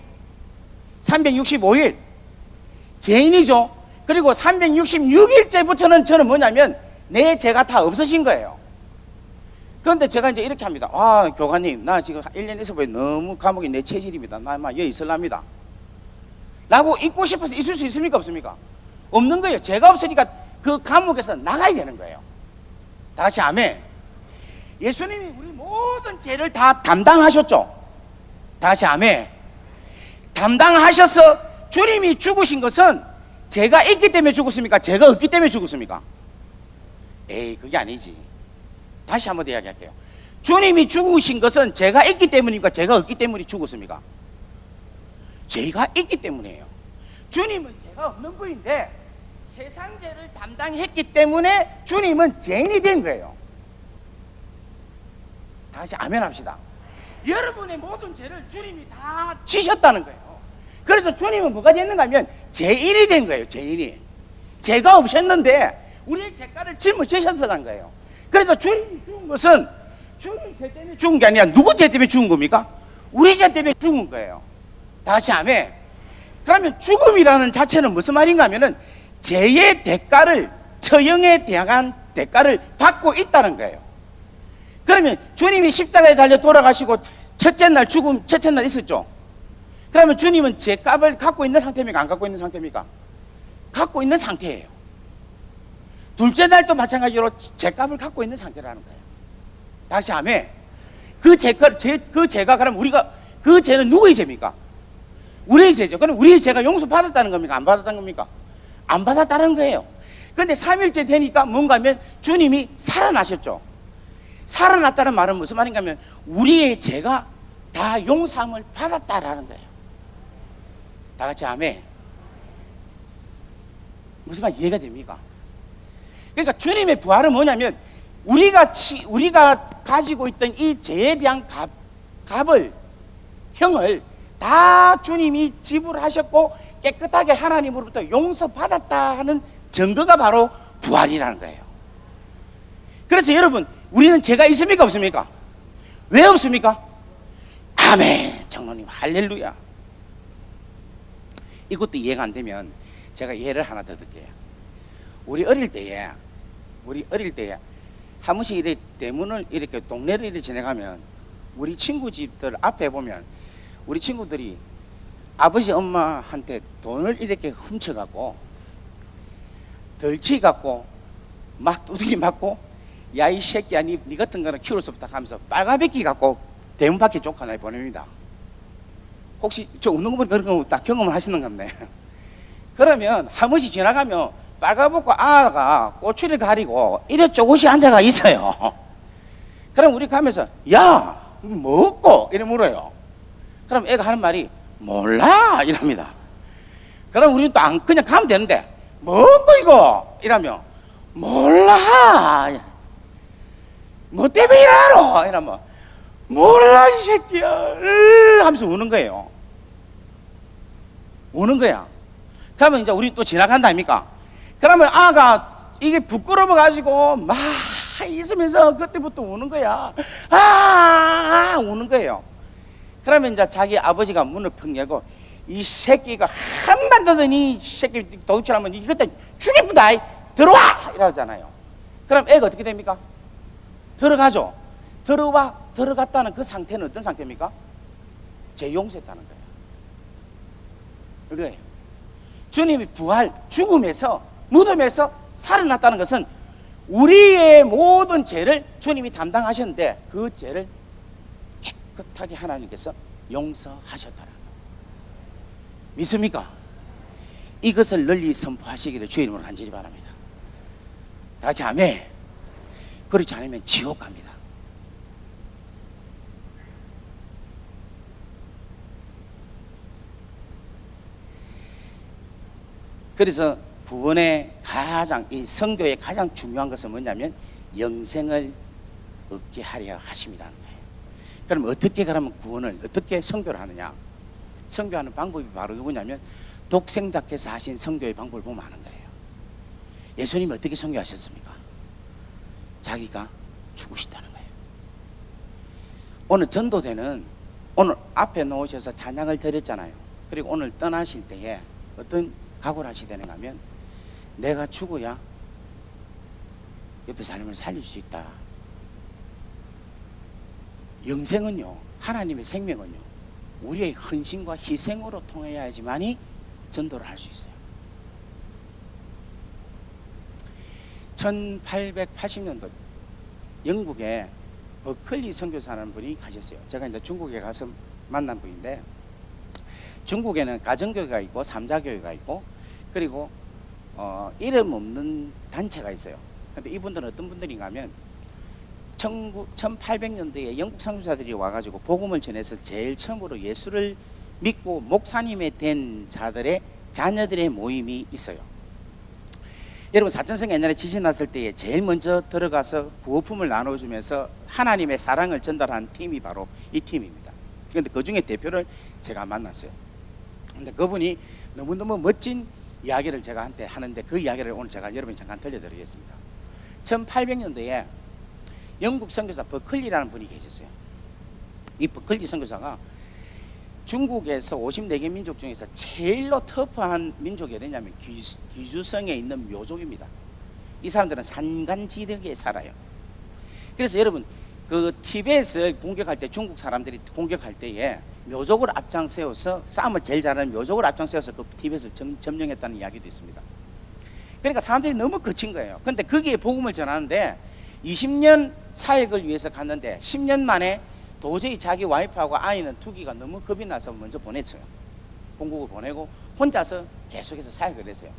365일 죄인이죠. 그리고 366일째부터는 저는 뭐냐면 내 죄가 다 없어진 거예요. 그런데 제가 이제 이렇게 합니다. 교관님, 나 지금 1년 있어 보니 너무 감옥이 내 체질입니다. 나 아마 여기 있을랍니다 라고 있고 싶어서 있을 수 있습니까? 없습니까? 없는 거예요. 죄가 없으니까 그 감옥에서 나가야 되는 거예요. 다 같이 아멘. 예수님이 우리 모든 죄를 다 담당하셨죠. 다 같이 아멘. 담당하셔서 주님이 죽으신 것은 죄가 있기 때문에 죽었습니까? 죄가 없기 때문에 죽었습니까? 에이, 그게 아니지. 다시 한번 이야기할게요. 주님이 죽으신 것은 죄가 있기 때문입니까? 죄가 없기 때문에 죽었습니까? 죄가 있기 때문이에요. 주님은 죄가 없는 분인데 세상 죄를 담당했기 때문에 주님은 죄인이 된 거예요. 다시 아멘 합시다. 여러분의 모든 죄를 주님이 다 지셨다는 거예요. 그래서 주님은 뭐가 됐는가 하면 제1이 된 거예요. 제1이. 죄가 없었는데 우리의 죄가를 짊어지셨다는 거예요. 그래서 주님이 죽은 것은 주님 죄 때문에 죽은 게 아니라 누구 죄 때문에 죽은 겁니까? 우리 죄 때문에 죽은 거예요. 다시 아멘. 그러면 죽음이라는 자체는 무슨 말인가 하면은 죄의 대가를, 처형에 대한 대가를 받고 있다는 거예요. 그러면 주님이 십자가에 달려 돌아가시고 첫째 날 죽음, 첫째 날 있었죠. 그러면 주님은 죄값을 갖고 있는 상태입니까? 안 갖고 있는 상태입니까? 갖고 있는 상태예요. 둘째 날도 마찬가지로 죄값을 갖고 있는 상태라는 거예요. 다시 아멘. 그 죄가 그럼 우리가, 그 죄는 누구의 죄입니까? 우리의 죄죠. 그럼 우리의 죄가 용서받았다는 겁니까? 안 받았다는 겁니까? 안 받았다는 거예요. 근데 3일째 되니까 뭔가 하면 주님이 살아나셨죠. 살아났다는 말은 무슨 말인가 하면 우리의 죄가 다 용서함을 받았다라는 거예요. 다 같이 아멘. 무슨 말 이해가 됩니까? 그러니까 주님의 부활은 뭐냐면 우리가 가지고 있던 이 죄에 대한 형을 다 주님이 지불하셨고 깨끗하게 하나님으로부터 용서받았다 하는 증거가 바로 부활이라는 거예요. 그래서 여러분, 우리는 죄가 있습니까? 없습니까? 왜 없습니까? 아멘. 장로님 할렐루야. 이것도 이해가 안 되면 제가 예를 하나 더 드릴게요. 우리 어릴 때에 한 번씩 이렇게 대문을 이렇게 동네를 이렇게 지나가면 우리 친구 집들 앞에 보면 우리 친구들이 아버지 엄마한테 돈을 이렇게 훔쳐갖고 덜키갖고 막 두들기 맞고 야 이 새끼야 니 같은 거는 키울 수 없다 하면서 빨가벗기 갖고 대문 밖에 쫓아내 보냅니다. 혹시 저 웃는 거 보니까 그런 거 딱 경험을 하시는 건데 그러면 한 번씩 지나가면 빨가벗고 아가 꼬추를 가리고 이래 조금씩 앉아가 있어요. 그럼 우리 가면서 야 먹고 이래 물어요. 그럼 애가 하는 말이 몰라 이랍니다. 그럼 우리는 또 그냥 가면 되는데 먹고 이거 이러면 몰라 뭐 때문에 이러노 이러면 몰라 이 새끼야 하면서 우는 거예요. 우는 거야. 그러면 이제 우리 또 지나간다 아닙니까? 그러면 아가 이게 부끄러워 가지고 막 있으면서 그때부터 우는 거야. 우는 거예요. 그러면 이제 자기 아버지가 문을 펑 열고 이 새끼가 한번 더더니 새끼 도둑질하면 그때 죽이쁘다 들어와 이러잖아요. 그럼 애가 어떻게 됩니까? 들어가죠. 들어갔다는 그 상태는 어떤 상태입니까? 죄 용서했다는 거예요. 그래요. 주님이 부활, 죽음에서 무덤에서 살아났다는 것은 우리의 모든 죄를 주님이 담당하셨는데 그 죄를 깨끗하게 하나님께서 용서하셨다는 거예요. 믿습니까? 이것을 널리 선포하시기를 주의 이름으로 간절히 바랍니다. 다 같이 아멘. 그렇지 않으면 지옥 갑니다. 그래서 구원의 이 선교의 가장 중요한 것은 뭐냐면 영생을 얻게 하려 하심이라는 거예요. 그럼 어떻게 그러면 구원을 어떻게 선교를 하느냐? 선교하는 방법이 바로 뭐냐면 독생자께서 하신 선교의 방법을 보면 아는 거예요. 예수님이 어떻게 선교하셨습니까? 자기가 죽으셨다는 거예요. 오늘 전도대는 오늘 앞에 놓으셔서 찬양을 드렸잖아요. 그리고 오늘 떠나실 때에 어떤 각오를 하시되는가 하면 내가 죽어야 옆에 사람을 살릴 수 있다. 영생은요, 하나님의 생명은요, 우리의 헌신과 희생으로 통해야지만이 전도를 할 수 있어요. 1880년도 영국에 버클리 선교사라는 분이 가셨어요. 제가 이제 중국에 가서 만난 분인데, 중국에는 가정교회가 있고 삼자교회가 있고 그리고 이름 없는 단체가 있어요. 근데 이분들은 어떤 분들인가 하면 1800년대에 영국 선교사들이 와가지고 복음을 전해서 제일 처음으로 예수를 믿고 목사님이 된 자들의 자녀들의 모임이 있어요. 여러분 사천성에 옛날에 지진 났을 때에 제일 먼저 들어가서 구호품을 나눠주면서 하나님의 사랑을 전달한 팀이 바로 이 팀입니다. 그런데 그 중에 대표를 제가 만났어요. 근데 그분이 너무너무 멋진 이야기를 제가 한테 하는데 그 이야기를 오늘 제가 여러분이 잠깐 들려드리겠습니다. 1800년도에 영국 선교사 버클리라는 분이 계셨어요. 이 버클리 선교사가 중국에서 54개 민족 중에서 제일로 터프한 민족이 어디냐면 귀주성에 있는 묘족입니다. 이 사람들은 산간지대에 살아요. 그래서 여러분 그 티벳을 공격할 때 중국 사람들이 공격할 때에 묘족을 앞장세워서 싸움을 제일 잘하는 묘족을 앞장세워서 그 티벳을 점령했다는 이야기도 있습니다. 그러니까 사람들이 너무 거친 거예요. 근데 거기에 복음을 전하는데 20년 사역을 위해서 갔는데 10년 만에 도저히 자기 와이프하고 아이는 두기가 너무 겁이 나서 먼저 보냈어요. 본국을 보내고 혼자서 계속해서 사역을 했어요.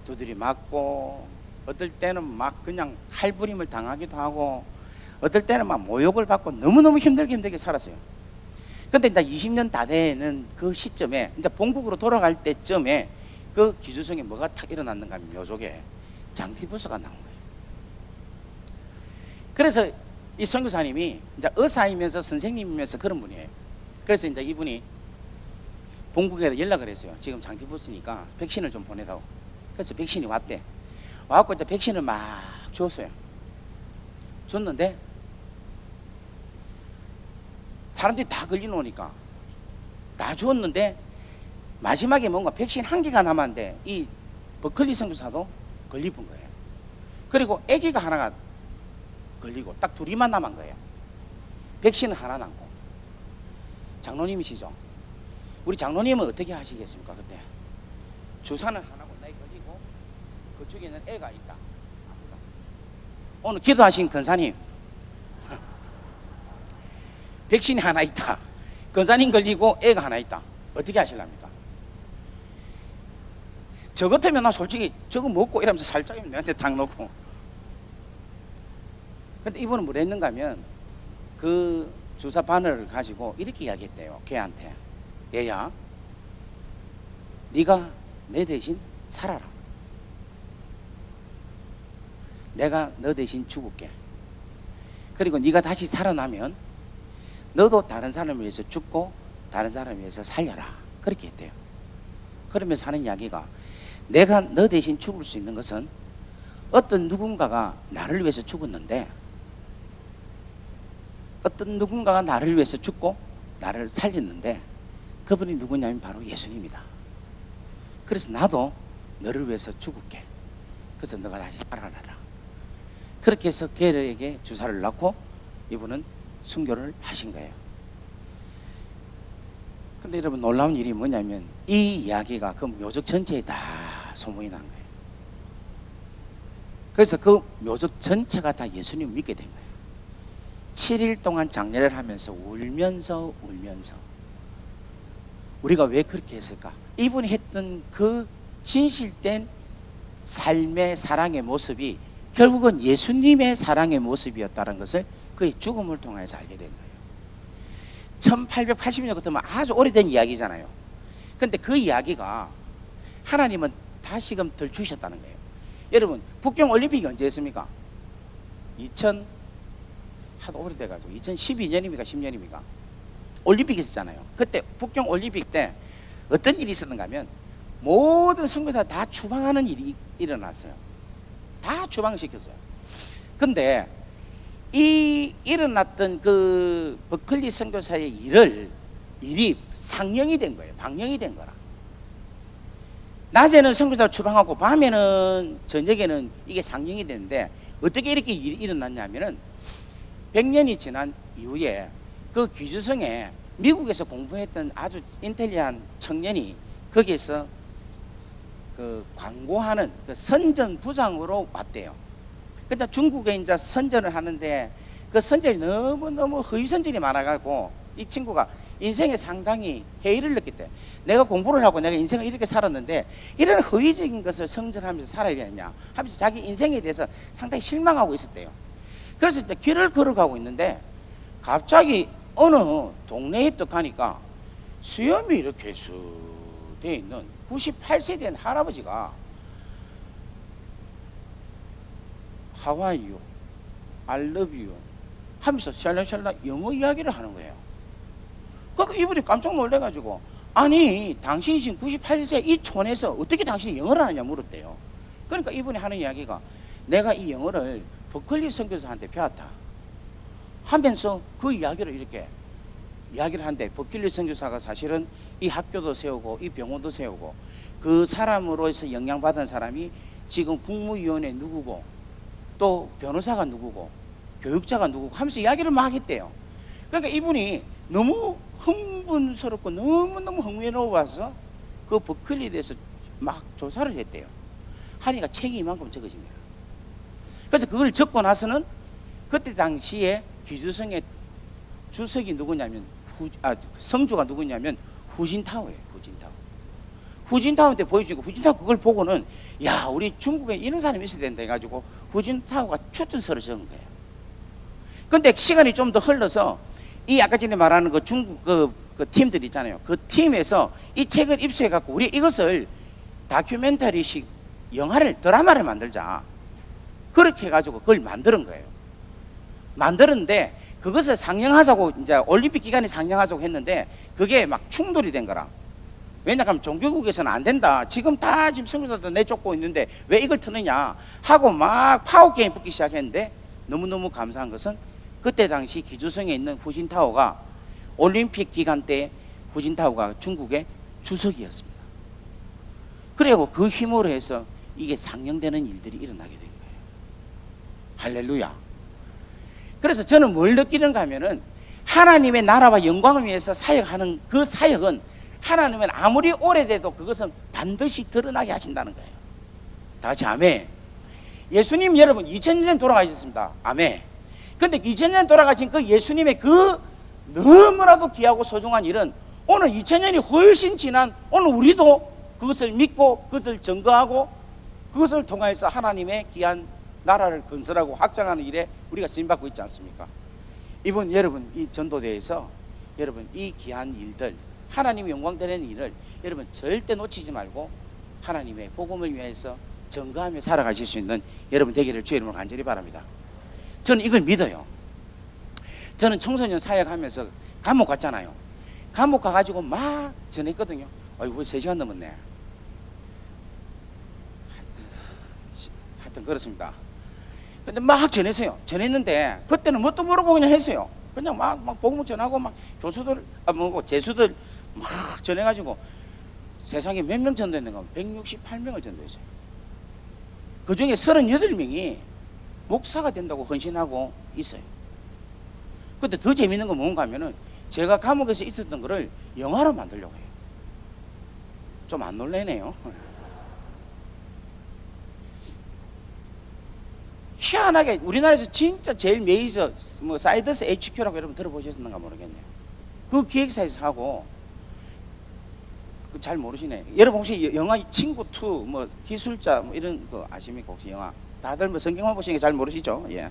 두드리 맞고 어떨 때는 막 그냥 칼부림을 당하기도 하고 어떨 때는 막 모욕을 받고 너무너무 힘들게 살았어요. 근데 이제 20년 다 되는 그 시점에 이제 본국으로 돌아갈 때쯤에 그 기주성에 뭐가 탁 일어났는가 하면 묘족에 장티푸스가 나온 거예요. 그래서 이 선교사님이 이제 의사이면서 선생님이면서 그런 분이에요. 그래서 이제 이분이 본국에 연락을 했어요. 지금 장티푸스니까 백신을 좀 보내다오. 그래서 백신이 왔대. 와갖고 이제 백신을 막 줬어요. 줬는데 사람들이 다 걸려놓으니까 다 줬는데 마지막에 뭔가 백신 한 개가 남았는데 이 버클리 선교사도 걸리는 거예요. 그리고 아기가 하나가 걸리고 딱 둘이만 남은 거예요. 백신은 하나 남고. 장로님이시죠? 우리 장로님은 어떻게 하시겠습니까? 그때 주사는 하나고 나이 걸리고 그쪽에는 애가 있다. 오늘 기도하신 권사님 백신이 하나 있다. 권사님 걸리고 애가 하나 있다. 어떻게 하실랍니까? 저 같으면 나 솔직히 저거 먹고 이러면서 살짝 내한테 탁 놓고. 근데 이분은 뭘 했는가 하면 그 주사 바늘을 가지고 이렇게 이야기했대요. 걔한테. 얘야, 네가 내 대신 살아라. 내가 너 대신 죽을게. 그리고 네가 다시 살아나면 너도 다른 사람을 위해서 죽고 다른 사람을 위해서 살려라. 그렇게 했대요. 그러면서 하는 이야기가 내가 너 대신 죽을 수 있는 것은 어떤 누군가가 나를 위해서 죽었는데 어떤 누군가가 나를 위해서 죽고 나를 살렸는데 그분이 누구냐면 바로 예수님이다. 그래서 나도 너를 위해서 죽을게. 그래서 너가 다시 살아나라. 그렇게 해서 걔에게 주사를 놨고 이분은 순교를 하신 거예요. 근데 여러분 놀라운 일이 뭐냐면 이 이야기가 그 묘적 전체에 다 소문이 난 거예요. 그래서 그 묘적 전체가 다 예수님을 믿게 된 거예요. 7일 동안 장례를 하면서 울면서 우리가 왜 그렇게 했을까? 이분이 했던 그 진실된 삶의 사랑의 모습이 결국은 예수님의 사랑의 모습이었다는 것을 그의 죽음을 통해서 알게 된 거예요. 1880년 같으면 아주 오래된 이야기잖아요. 근데 그 이야기가 하나님은 다시금 덜 주셨다는 거예요. 여러분 북경 올림픽이 언제 했습니까? 하도 오래돼가지고 2012년입니까 10년입니까? 올림픽 있었잖아요. 그때 북경 올림픽 때 어떤 일이 있었는가 하면 모든 선교사 다 추방하는 일이 일어났어요. 다 추방시켰어요. 근데 이 일어났던 그 버클리 선교사의 일이 상영이 된 거예요. 방영이 된 거라. 낮에는 선교사 추방하고 밤에는 저녁에는 이게 상영이 되는데 어떻게 이렇게 일이 일어났냐면은 100년이 지난 이후에 그 귀주성에 미국에서 공부했던 아주 인텔리한 청년이 거기에서 그 광고하는 그 선전 부장으로 왔대요. 근데 중국에 이제 선전을 하는데 그 선전이 너무너무 허위 선전이 많아가지고 이 친구가 인생에 상당히 해이를 느꼈대. 내가 공부를 하고 내가 인생을 이렇게 살았는데 이런 허위적인 것을 성전하면서 살아야 되느냐 하면서 자기 인생에 대해서 상당히 실망하고 있었대요. 그래서 이제 길을 걸어가고 있는데 갑자기 어느 동네에 또 가니까 수염이 이렇게 쑥 돼 있는 98세 된 할아버지가 How are you? I love you 하면서 샬랄샬랄 영어 이야기를 하는 거예요. 그러니까 이분이 깜짝 놀래가지고 아니 당신이 지금 98세 이 촌에서 어떻게 당신이 영어를 하느냐 물었대요. 그러니까 이분이 하는 이야기가 내가 이 영어를 버클리 선교사한테 배웠다 하면서 그 이야기를 이렇게 이야기를 하는데, 버클리 선교사가 사실은 이 학교도 세우고 이 병원도 세우고 그 사람으로서 영향받은 사람이 지금 국무위원회 누구고 또 변호사가 누구고 교육자가 누구고 하면서 이야기를 막 했대요. 그러니까 이분이 너무 흥분스럽고 너무너무 흥미로워서 그 버클리에 대해서 막 조사를 했대요. 하니까 책이 이만큼 적어집니다. 그래서 그걸 적고 나서는 그때 당시에 기주성의 주석이 누구냐면 성주가 누구냐면 후진타오예요. 후진타오한테 보여주니까 후진타오 그걸 보고는 야 우리 중국에 이런 사람이 있어야 된다 해가지고 후진타오가 추천서를 적은 거예요. 근데 시간이 좀 더 흘러서 이 아까 전에 말하는 그 중국 그 팀들 있잖아요. 그 팀에서 이 책을 입수해갖고 우리 이것을 다큐멘터리식 드라마를 만들자. 그렇게 해가지고 그걸 만드는 거예요. 만드는데 그것을 상영하자고 이제 올림픽 기간에 상영하자고 했는데 그게 막 충돌이 된 거라. 왜냐하면 종교국에서는 안 된다. 지금 다 지금 선교사도 내쫓고 있는데 왜 이걸 트느냐 하고 막 파워게임 붙기 시작했는데 너무너무 감사한 것은 그때 당시 기주성에 있는 후진타오가 올림픽 기간 때 후진타오가 중국의 주석이었습니다. 그리고 그 힘으로 해서 이게 상영되는 일들이 일어나게 된 거예요. 할렐루야. 그래서 저는 뭘 느끼는가 하면은 하나님의 나라와 영광을 위해서 사역하는 그 사역은 하나님은 아무리 오래돼도 그것은 반드시 드러나게 하신다는 거예요. 다 같이 아멘. 예수님 여러분 2000년 돌아가셨습니다. 아멘. 근데 2000년 돌아가신 그 예수님의 그 너무나도 귀하고 소중한 일은 오늘 2000년이 훨씬 지난 오늘 우리도 그것을 믿고 그것을 증거하고 그것을 통해서 하나님의 귀한 나라를 건설하고 확장하는 일에 우리가 쓰임받고 있지 않습니까? 이번 여러분 이 전도대에서 여러분 이 귀한 일들 하나님의 영광 되는 일을 여러분 절대 놓치지 말고 하나님의 복음을 위해서 증거하며 살아가실 수 있는 여러분 되기를 주의 이름으로 간절히 바랍니다. 저는 이걸 믿어요. 저는 청소년 사역하면서 감옥 갔잖아요. 감옥 가가지고 막 전했거든요. 아이고 3시간 넘었네. 하여튼 그렇습니다. 근데 막 전했어요. 전했는데 그때는 뭣도 모르고 그냥 했어요. 그냥 막 복음 전하고 막 교수들 제수들 막 전해가지고 세상에 몇 명 전도했는가 168명을 전도했어요. 그 중에 38명이 목사가 된다고 헌신하고 있어요. 근데 더 재밌는 건 뭔가 하면은 제가 감옥에서 있었던 거를 영화로 만들려고 해요. 좀 안 놀래네요. 희한하게 우리나라에서 진짜 제일 메이저 사이더스 HQ라고 여러분 들어보셨는가 모르겠네요. 그 기획사에서 하고 잘 모르시네. 여러분 혹시 영화 친구 2 기술자 이런 거 아십니까? 혹시 영화 다들 성경만 보시니까 잘 모르시죠? 예.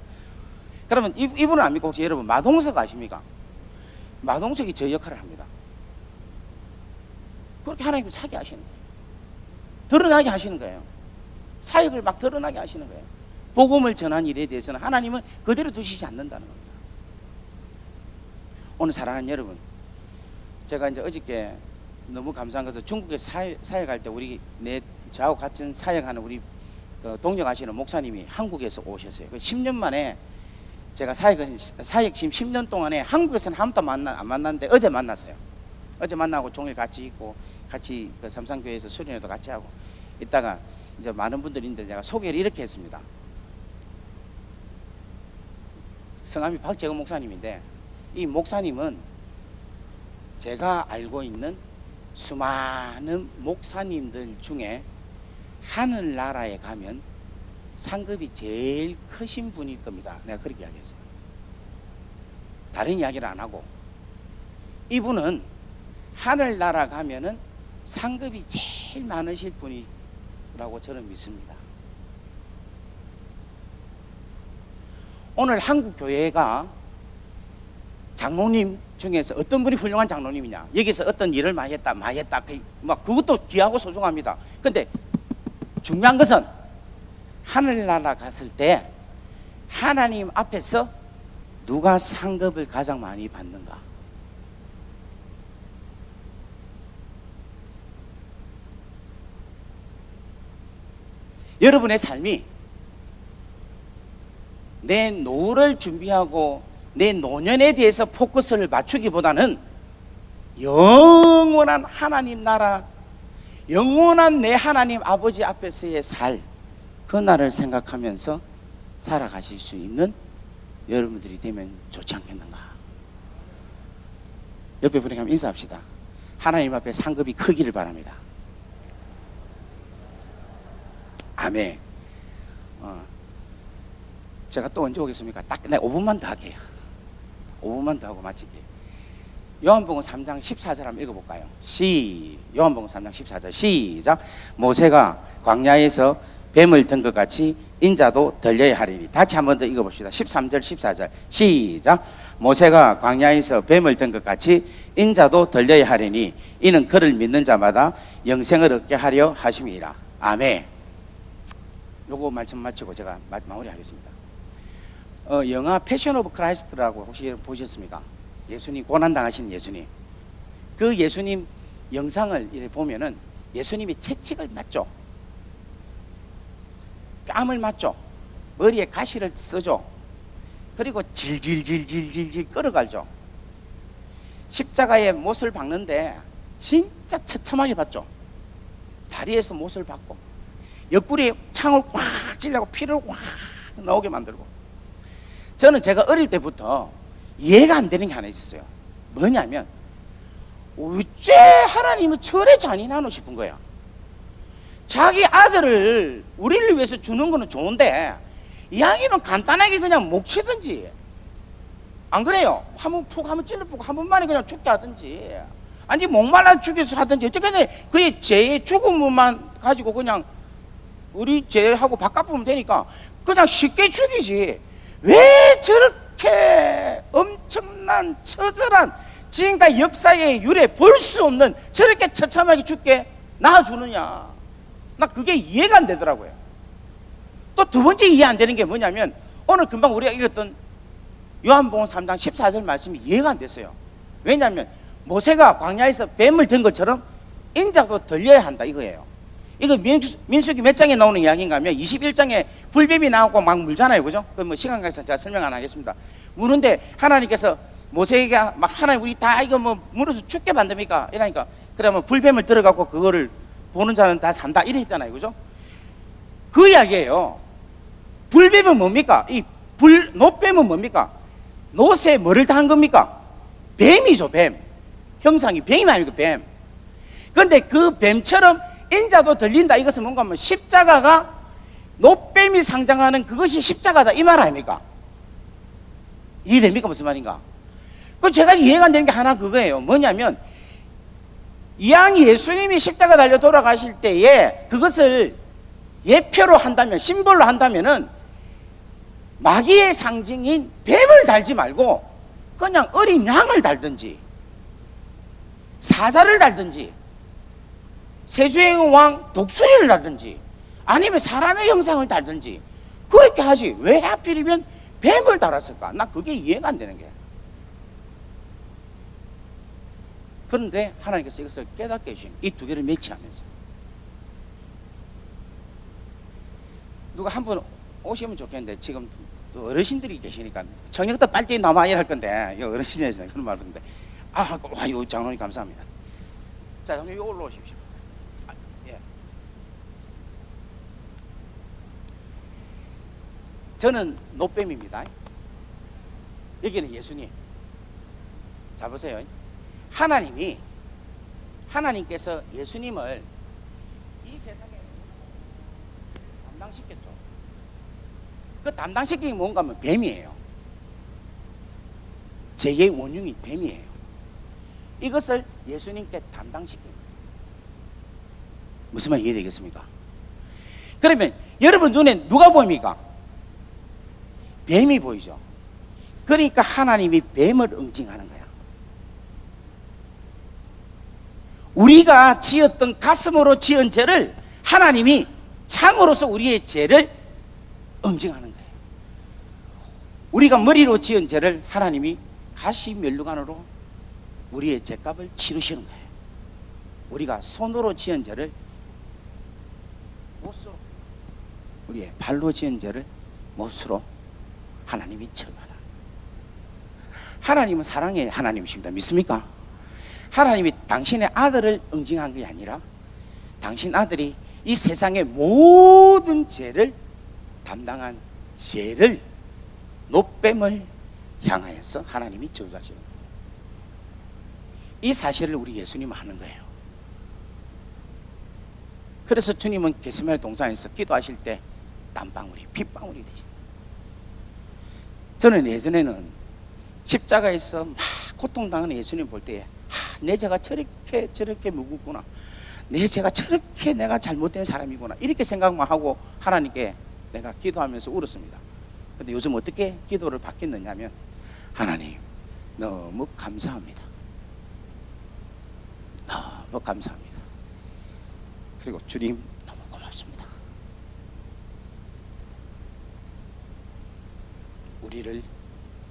그러면 이분은 압니까? 혹시 여러분 마동석 아십니까? 마동석이 저 역할을 합니다. 그렇게 하나님께서 하게 하시는 거예요. 드러나게 하시는 거예요. 사역을 막 드러나게 하시는 거예요. 복음을 전한 일에 대해서는 하나님은 그대로 두시지 않는다는 겁니다. 오늘 사랑하는 여러분, 제가 이제 어저께 너무 감사한 것은 중국에 사역할 때 저하고 같은 사역하는 우리 동역하시는 목사님이 한국에서 오셨어요. 10년 만에 제가 사역 지금 10년 동안에 한국에서는 한 번도 안 만났는데 어제 만났어요. 어제 만나고 종일 같이 있고 같이 그 삼산교회에서 수련회도 같이 하고 이따가 이제 많은 분들이 있는데 제가 소개를 이렇게 했습니다. 성함이 박재근 목사님인데 이 목사님은 제가 알고 있는 수많은 목사님들 중에 하늘나라에 가면 상급이 제일 크신 분일 겁니다. 내가 그렇게 이야기했어요. 다른 이야기를 안 하고 이분은 하늘나라 가면은 상급이 제일 많으실 분이라고 저는 믿습니다. 오늘 한국 교회가 장로님 중에서 어떤 분이 훌륭한 장로님이냐, 여기서 어떤 일을 많이 했다 그것도 귀하고 소중합니다. 근데 중요한 것은 하늘나라 갔을 때 하나님 앞에서 누가 상급을 가장 많이 받는가? 여러분의 삶이 내 노후를 준비하고 내 노년에 대해서 포커스를 맞추기보다는 영원한 하나님 나라, 영원한 내 하나님 아버지 앞에서의 그날을 생각하면서 살아가실 수 있는 여러분들이 되면 좋지 않겠는가? 옆에 분에게 한번 인사합시다. 하나님 앞에 상급이 크기를 바랍니다. 아멘. 제가 또 언제 오겠습니까? 딱 5분만 더 할게요. 5분만 더 하고 마칠게요. 요한복음 3장 14절 한번 읽어볼까요? 요한복음 3장 14절 시작. 모세가 광야에서 뱀을 든 것 같이 인자도 들려야 하리니. 다시 한번 더 읽어봅시다. 13절 14절 시작. 모세가 광야에서 뱀을 든 것 같이 인자도 들려야 하리니 이는 그를 믿는 자마다 영생을 얻게 하려 하심이라. 아멘. 요거 말씀 마치고 제가 마무리하겠습니다. 영화 패션 오브 크라이스트라고 혹시 보셨습니까? 예수님, 고난당하신 예수님. 그 예수님 영상을 이렇게 보면은 예수님이 채찍을 맞죠. 뺨을 맞죠. 머리에 가시를 쓰죠. 그리고 질질질질질질 끌어갈죠. 십자가에 못을 박는데 진짜 처참하게 봤죠. 다리에서 못을 박고 옆구리에 창을 꽉 찔려고 피를 확 나오게 만들고. 저는 제가 어릴 때부터 이해가 안 되는 게 하나 있었어요. 뭐냐면 어째 하나님은 저래 잔인하노 싶은 거야. 자기 아들을 우리를 위해서 주는 거는 좋은데 이왕이면 간단하게 그냥 목 치든지, 안 그래요? 한번 푹 한번 찔러보고 한 번만에 그냥 죽게 하든지, 아니 목말라 죽여서 하든지, 어쨌든 그의 죄의 죽음만 가지고 그냥 우리 죄하고 바꿔보면 되니까 그냥 쉽게 죽이지. 왜 저렇게 엄청난 처절한 지금까지 역사의 유래 볼 수 없는 저렇게 처참하게 죽게 낳아주느냐. 나 그게 이해가 안 되더라고요. 또 두 번째 이해 안 되는 게 뭐냐면 오늘 금방 우리가 읽었던 요한복음 3장 14절 말씀이 이해가 안 됐어요. 왜냐하면 모세가 광야에서 뱀을 든 것처럼 인자도 들려야 한다 이거예요. 이거 민수기 몇 장에 나오는 이야기인가 하면 21장에 불뱀이 나오고 막 물잖아요, 그죠? 그 뭐 시간 관계상 제가 설명 안 하겠습니다. 무는데 하나님께서 모세에게 막 하나님 우리 다 이거 뭐 물어서 죽게 만듭니까? 이러니까 그러면 불뱀을 들어가고 그거를 보는 자는 다 산다 이래 했잖아요, 그죠? 그 이야기예요. 불뱀은 뭡니까? 이 노뱀은 뭡니까? 노새 뭐를 다 한 겁니까? 뱀이죠, 뱀. 형상이 뱀이 아니고 뱀. 그런데 그 뱀처럼 인자도 들린다. 이것은 뭔가 하면 십자가가 노뱀이 상징하는 그것이 십자가다 이 말 아닙니까? 이해됩니까? 무슨 말인가? 그 제가 이해가 안 되는 게 하나 그거예요. 뭐냐면 이왕 예수님이 십자가 달려 돌아가실 때에 그것을 예표로 한다면, 심볼로 한다면은 마귀의 상징인 뱀을 달지 말고 그냥 어린 양을 달든지 사자를 달든지 세주의 왕 독수리를 달든지 아니면 사람의 형상을 달든지 그렇게 하지 왜 하필이면 뱀을 달았을까? 나 그게 이해가 안 되는 게. 그런데 하나님께서 이것을 깨닫게 해주신 이 두 개를 매치하면서 누가 한 분 오시면 좋겠는데 지금 또 어르신들이 계시니까 저녁 때 빨리 남아 일할 건데 어르신이시네 그런 말 하는데 요 장로님 감사합니다. 자, 장로님 여기 올라오십시오. 저는 노뱀입니다. 여기는 예수님. 자 보세요. 하나님께서 예수님을 이 세상에 담당시켰죠. 그 담당시킨 게 뭔가 하면 뱀이에요. 제2의 원흉이 뱀이에요. 이것을 예수님께 담당시킨 거예요. 무슨 말 이해되겠습니까? 그러면 여러분 눈에 누가 보입니까? 뱀이 보이죠. 그러니까 하나님이 뱀을 응징하는 거야. 우리가 지었던 가슴으로 지은 죄를 하나님이 창으로서 우리의 죄를 응징하는 거예요. 우리가 머리로 지은 죄를 하나님이 가시 멸류관으로 우리의 죄값을 치르시는 거예요. 우리가 손으로 지은 죄를 못으로, 우리의 발로 지은 죄를 못으로 하나님이 처벌하라. 하나님은 사랑의 하나님이십니다. 믿습니까? 하나님이 당신의 아들을 응징한 게 아니라 당신 아들이 이 세상의 모든 죄를 담당한 죄를, 노뱀을 향하여서 하나님이 저주하시는 거예요. 이 사실을 우리 예수님은 하는 거예요. 그래서 주님은 겟세마네 동산에서 기도하실 때 땀방울이 핏방울이 되십니다. 저는 예전에는 십자가에서 막 고통당하는 예수님 볼 때에 내 죄가 저렇게 무겁구나, 내 죄가 저렇게 내가 잘못된 사람이구나, 이렇게 생각만 하고 하나님께 내가 기도하면서 울었습니다. 근데 요즘 어떻게 기도를 받겠느냐면, 하나님 너무 감사합니다. 너무 감사합니다. 그리고 주님 너무 고맙습니다.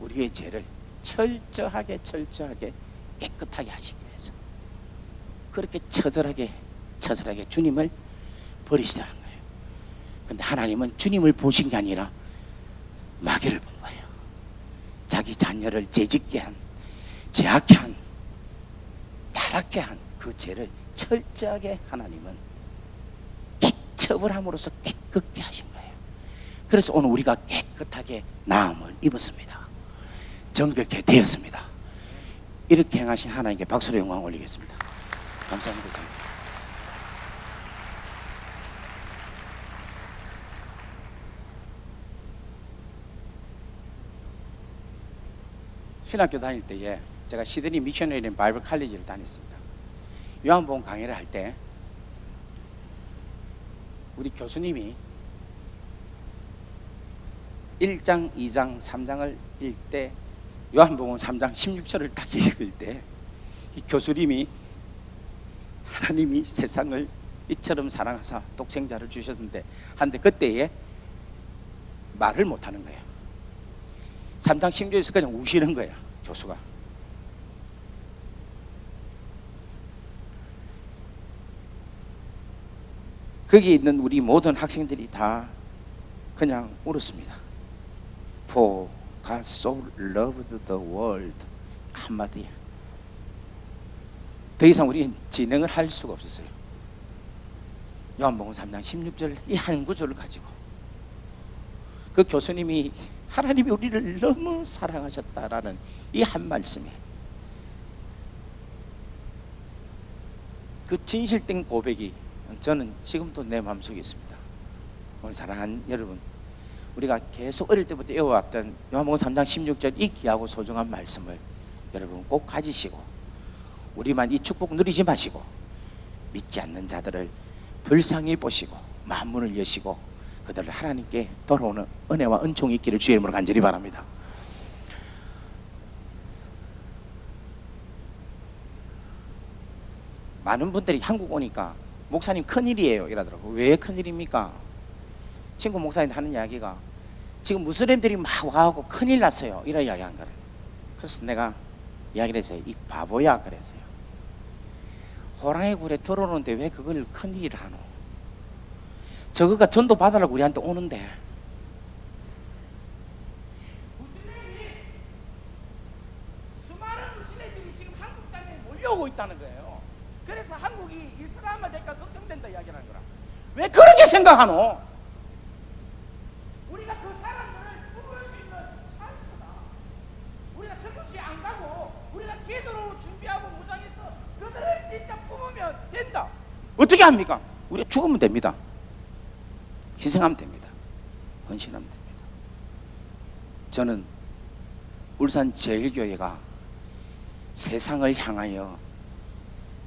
우리의 죄를 철저하게 깨끗하게 하시기 위해서 그렇게 처절하게 주님을 버리시다는 거예요. 근데 하나님은 주님을 보신 게 아니라 마귀를 본 거예요. 자기 자녀를 죄짓게 한, 죄악게 한, 타락게 한 그 죄를 철저하게 하나님은 처벌함으로써 깨끗게 하신 거예요. 그래서 오늘 우리가 깨끗하게 나음을 입었습니다. 정결케 되었습니다. 이렇게 행하신 하나님께 박수로 영광 올리겠습니다. 감사합니다. 신학교 다닐 때에 제가 시드니 미셔너리 바이블 칼리지를 다녔습니다. 요한복음 강의를 할 때 우리 교수님이 1장, 2장, 3장을 읽을 때, 요한복음 3장 16절을 딱 읽을 때 이 교수님이 하나님이 세상을 이처럼 사랑하사 독생자를 주셨는데 한데 그때에 말을 못하는 거예요. 3장 16절에서 그냥 우시는 거예요, 교수가. 거기 있는 우리 모든 학생들이 다 그냥 울었습니다. For God so loved the world. 한마디에 더 이상 우리는 진행을 할 수가 없었어요. 요한복음 3장 16절 이 한 구절을 가지고 그 교수님이 하나님이 우리를 너무 사랑하셨다라는 이 한 말씀에 그 진실된 고백이 저는 지금도 내 마음속에 있습니다. 오늘 사랑하는 여러분, 우리가 계속 어릴 때부터 외워왔던 요한복음 3장 16절 이 귀하고 소중한 말씀을 여러분 꼭 가지시고, 우리만 이 축복 누리지 마시고 믿지 않는 자들을 불쌍히 보시고 만문을 여시고 그들을 하나님께 돌아오는 은혜와 은총이 있기를 주의 이름으로 간절히 바랍니다. 많은 분들이 한국 오니까 목사님 큰일이에요 이러더라고요. 왜 큰일입니까? 친구 목사님 하는 이야기가 지금 무슬림들이 막 와갖고 큰일 났어요 이런 이야기 한 거예요. 그래서 내가 이야기를 했어요. 이 바보야 그랬어요. 호랑이 굴에 들어오는데 왜 그걸 큰일이라 하노? 저거가 전도 받으려고 우리한테 오는데 무슬림이, 수많은 무슬림들이 지금 한국 땅에 몰려오고 있다는 거예요. 그래서 한국이 이슬람화 될까 걱정된다 이야기하는 거라. 왜 그렇게 생각하노? 우리가 그 사람들을 품을 수 있는 찬스다. 우리가 설교지 안 가고 우리가 기도로 준비하고 무장해서 그들을 진짜 품으면 된다. 어떻게 합니까? 우리가 죽으면 됩니다. 희생하면 됩니다. 헌신하면 됩니다. 저는 울산 제일교회가 세상을 향하여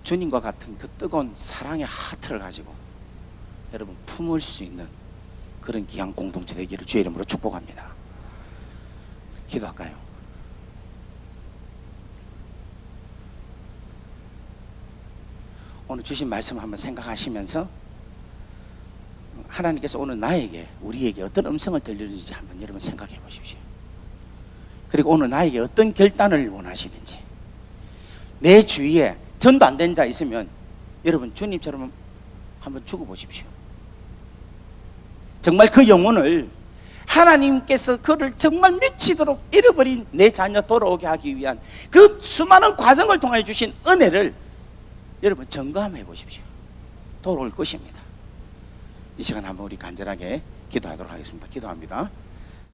주님과 같은 그 뜨거운 사랑의 하트를 가지고 여러분 품을 수 있는 그런 귀한 공동체 되기를 주의 이름으로 축복합니다. 기도할까요? 오늘 주신 말씀을 한번 생각하시면서 하나님께서 오늘 나에게, 우리에게 어떤 음성을 들려주는지 한번 여러분 생각해 보십시오. 그리고 오늘 나에게 어떤 결단을 원하시는지. 내 주위에 전도 안 된 자 있으면 여러분 주님처럼 한번 죽어보십시오. 정말 그 영혼을 하나님께서 그를 정말 미치도록 잃어버린 내 자녀 돌아오게 하기 위한 그 수많은 과정을 통해 주신 은혜를 여러분 점검해 보십시오. 돌아올 것입니다. 이 시간 한번 우리 간절하게 기도하도록 하겠습니다. 기도합니다.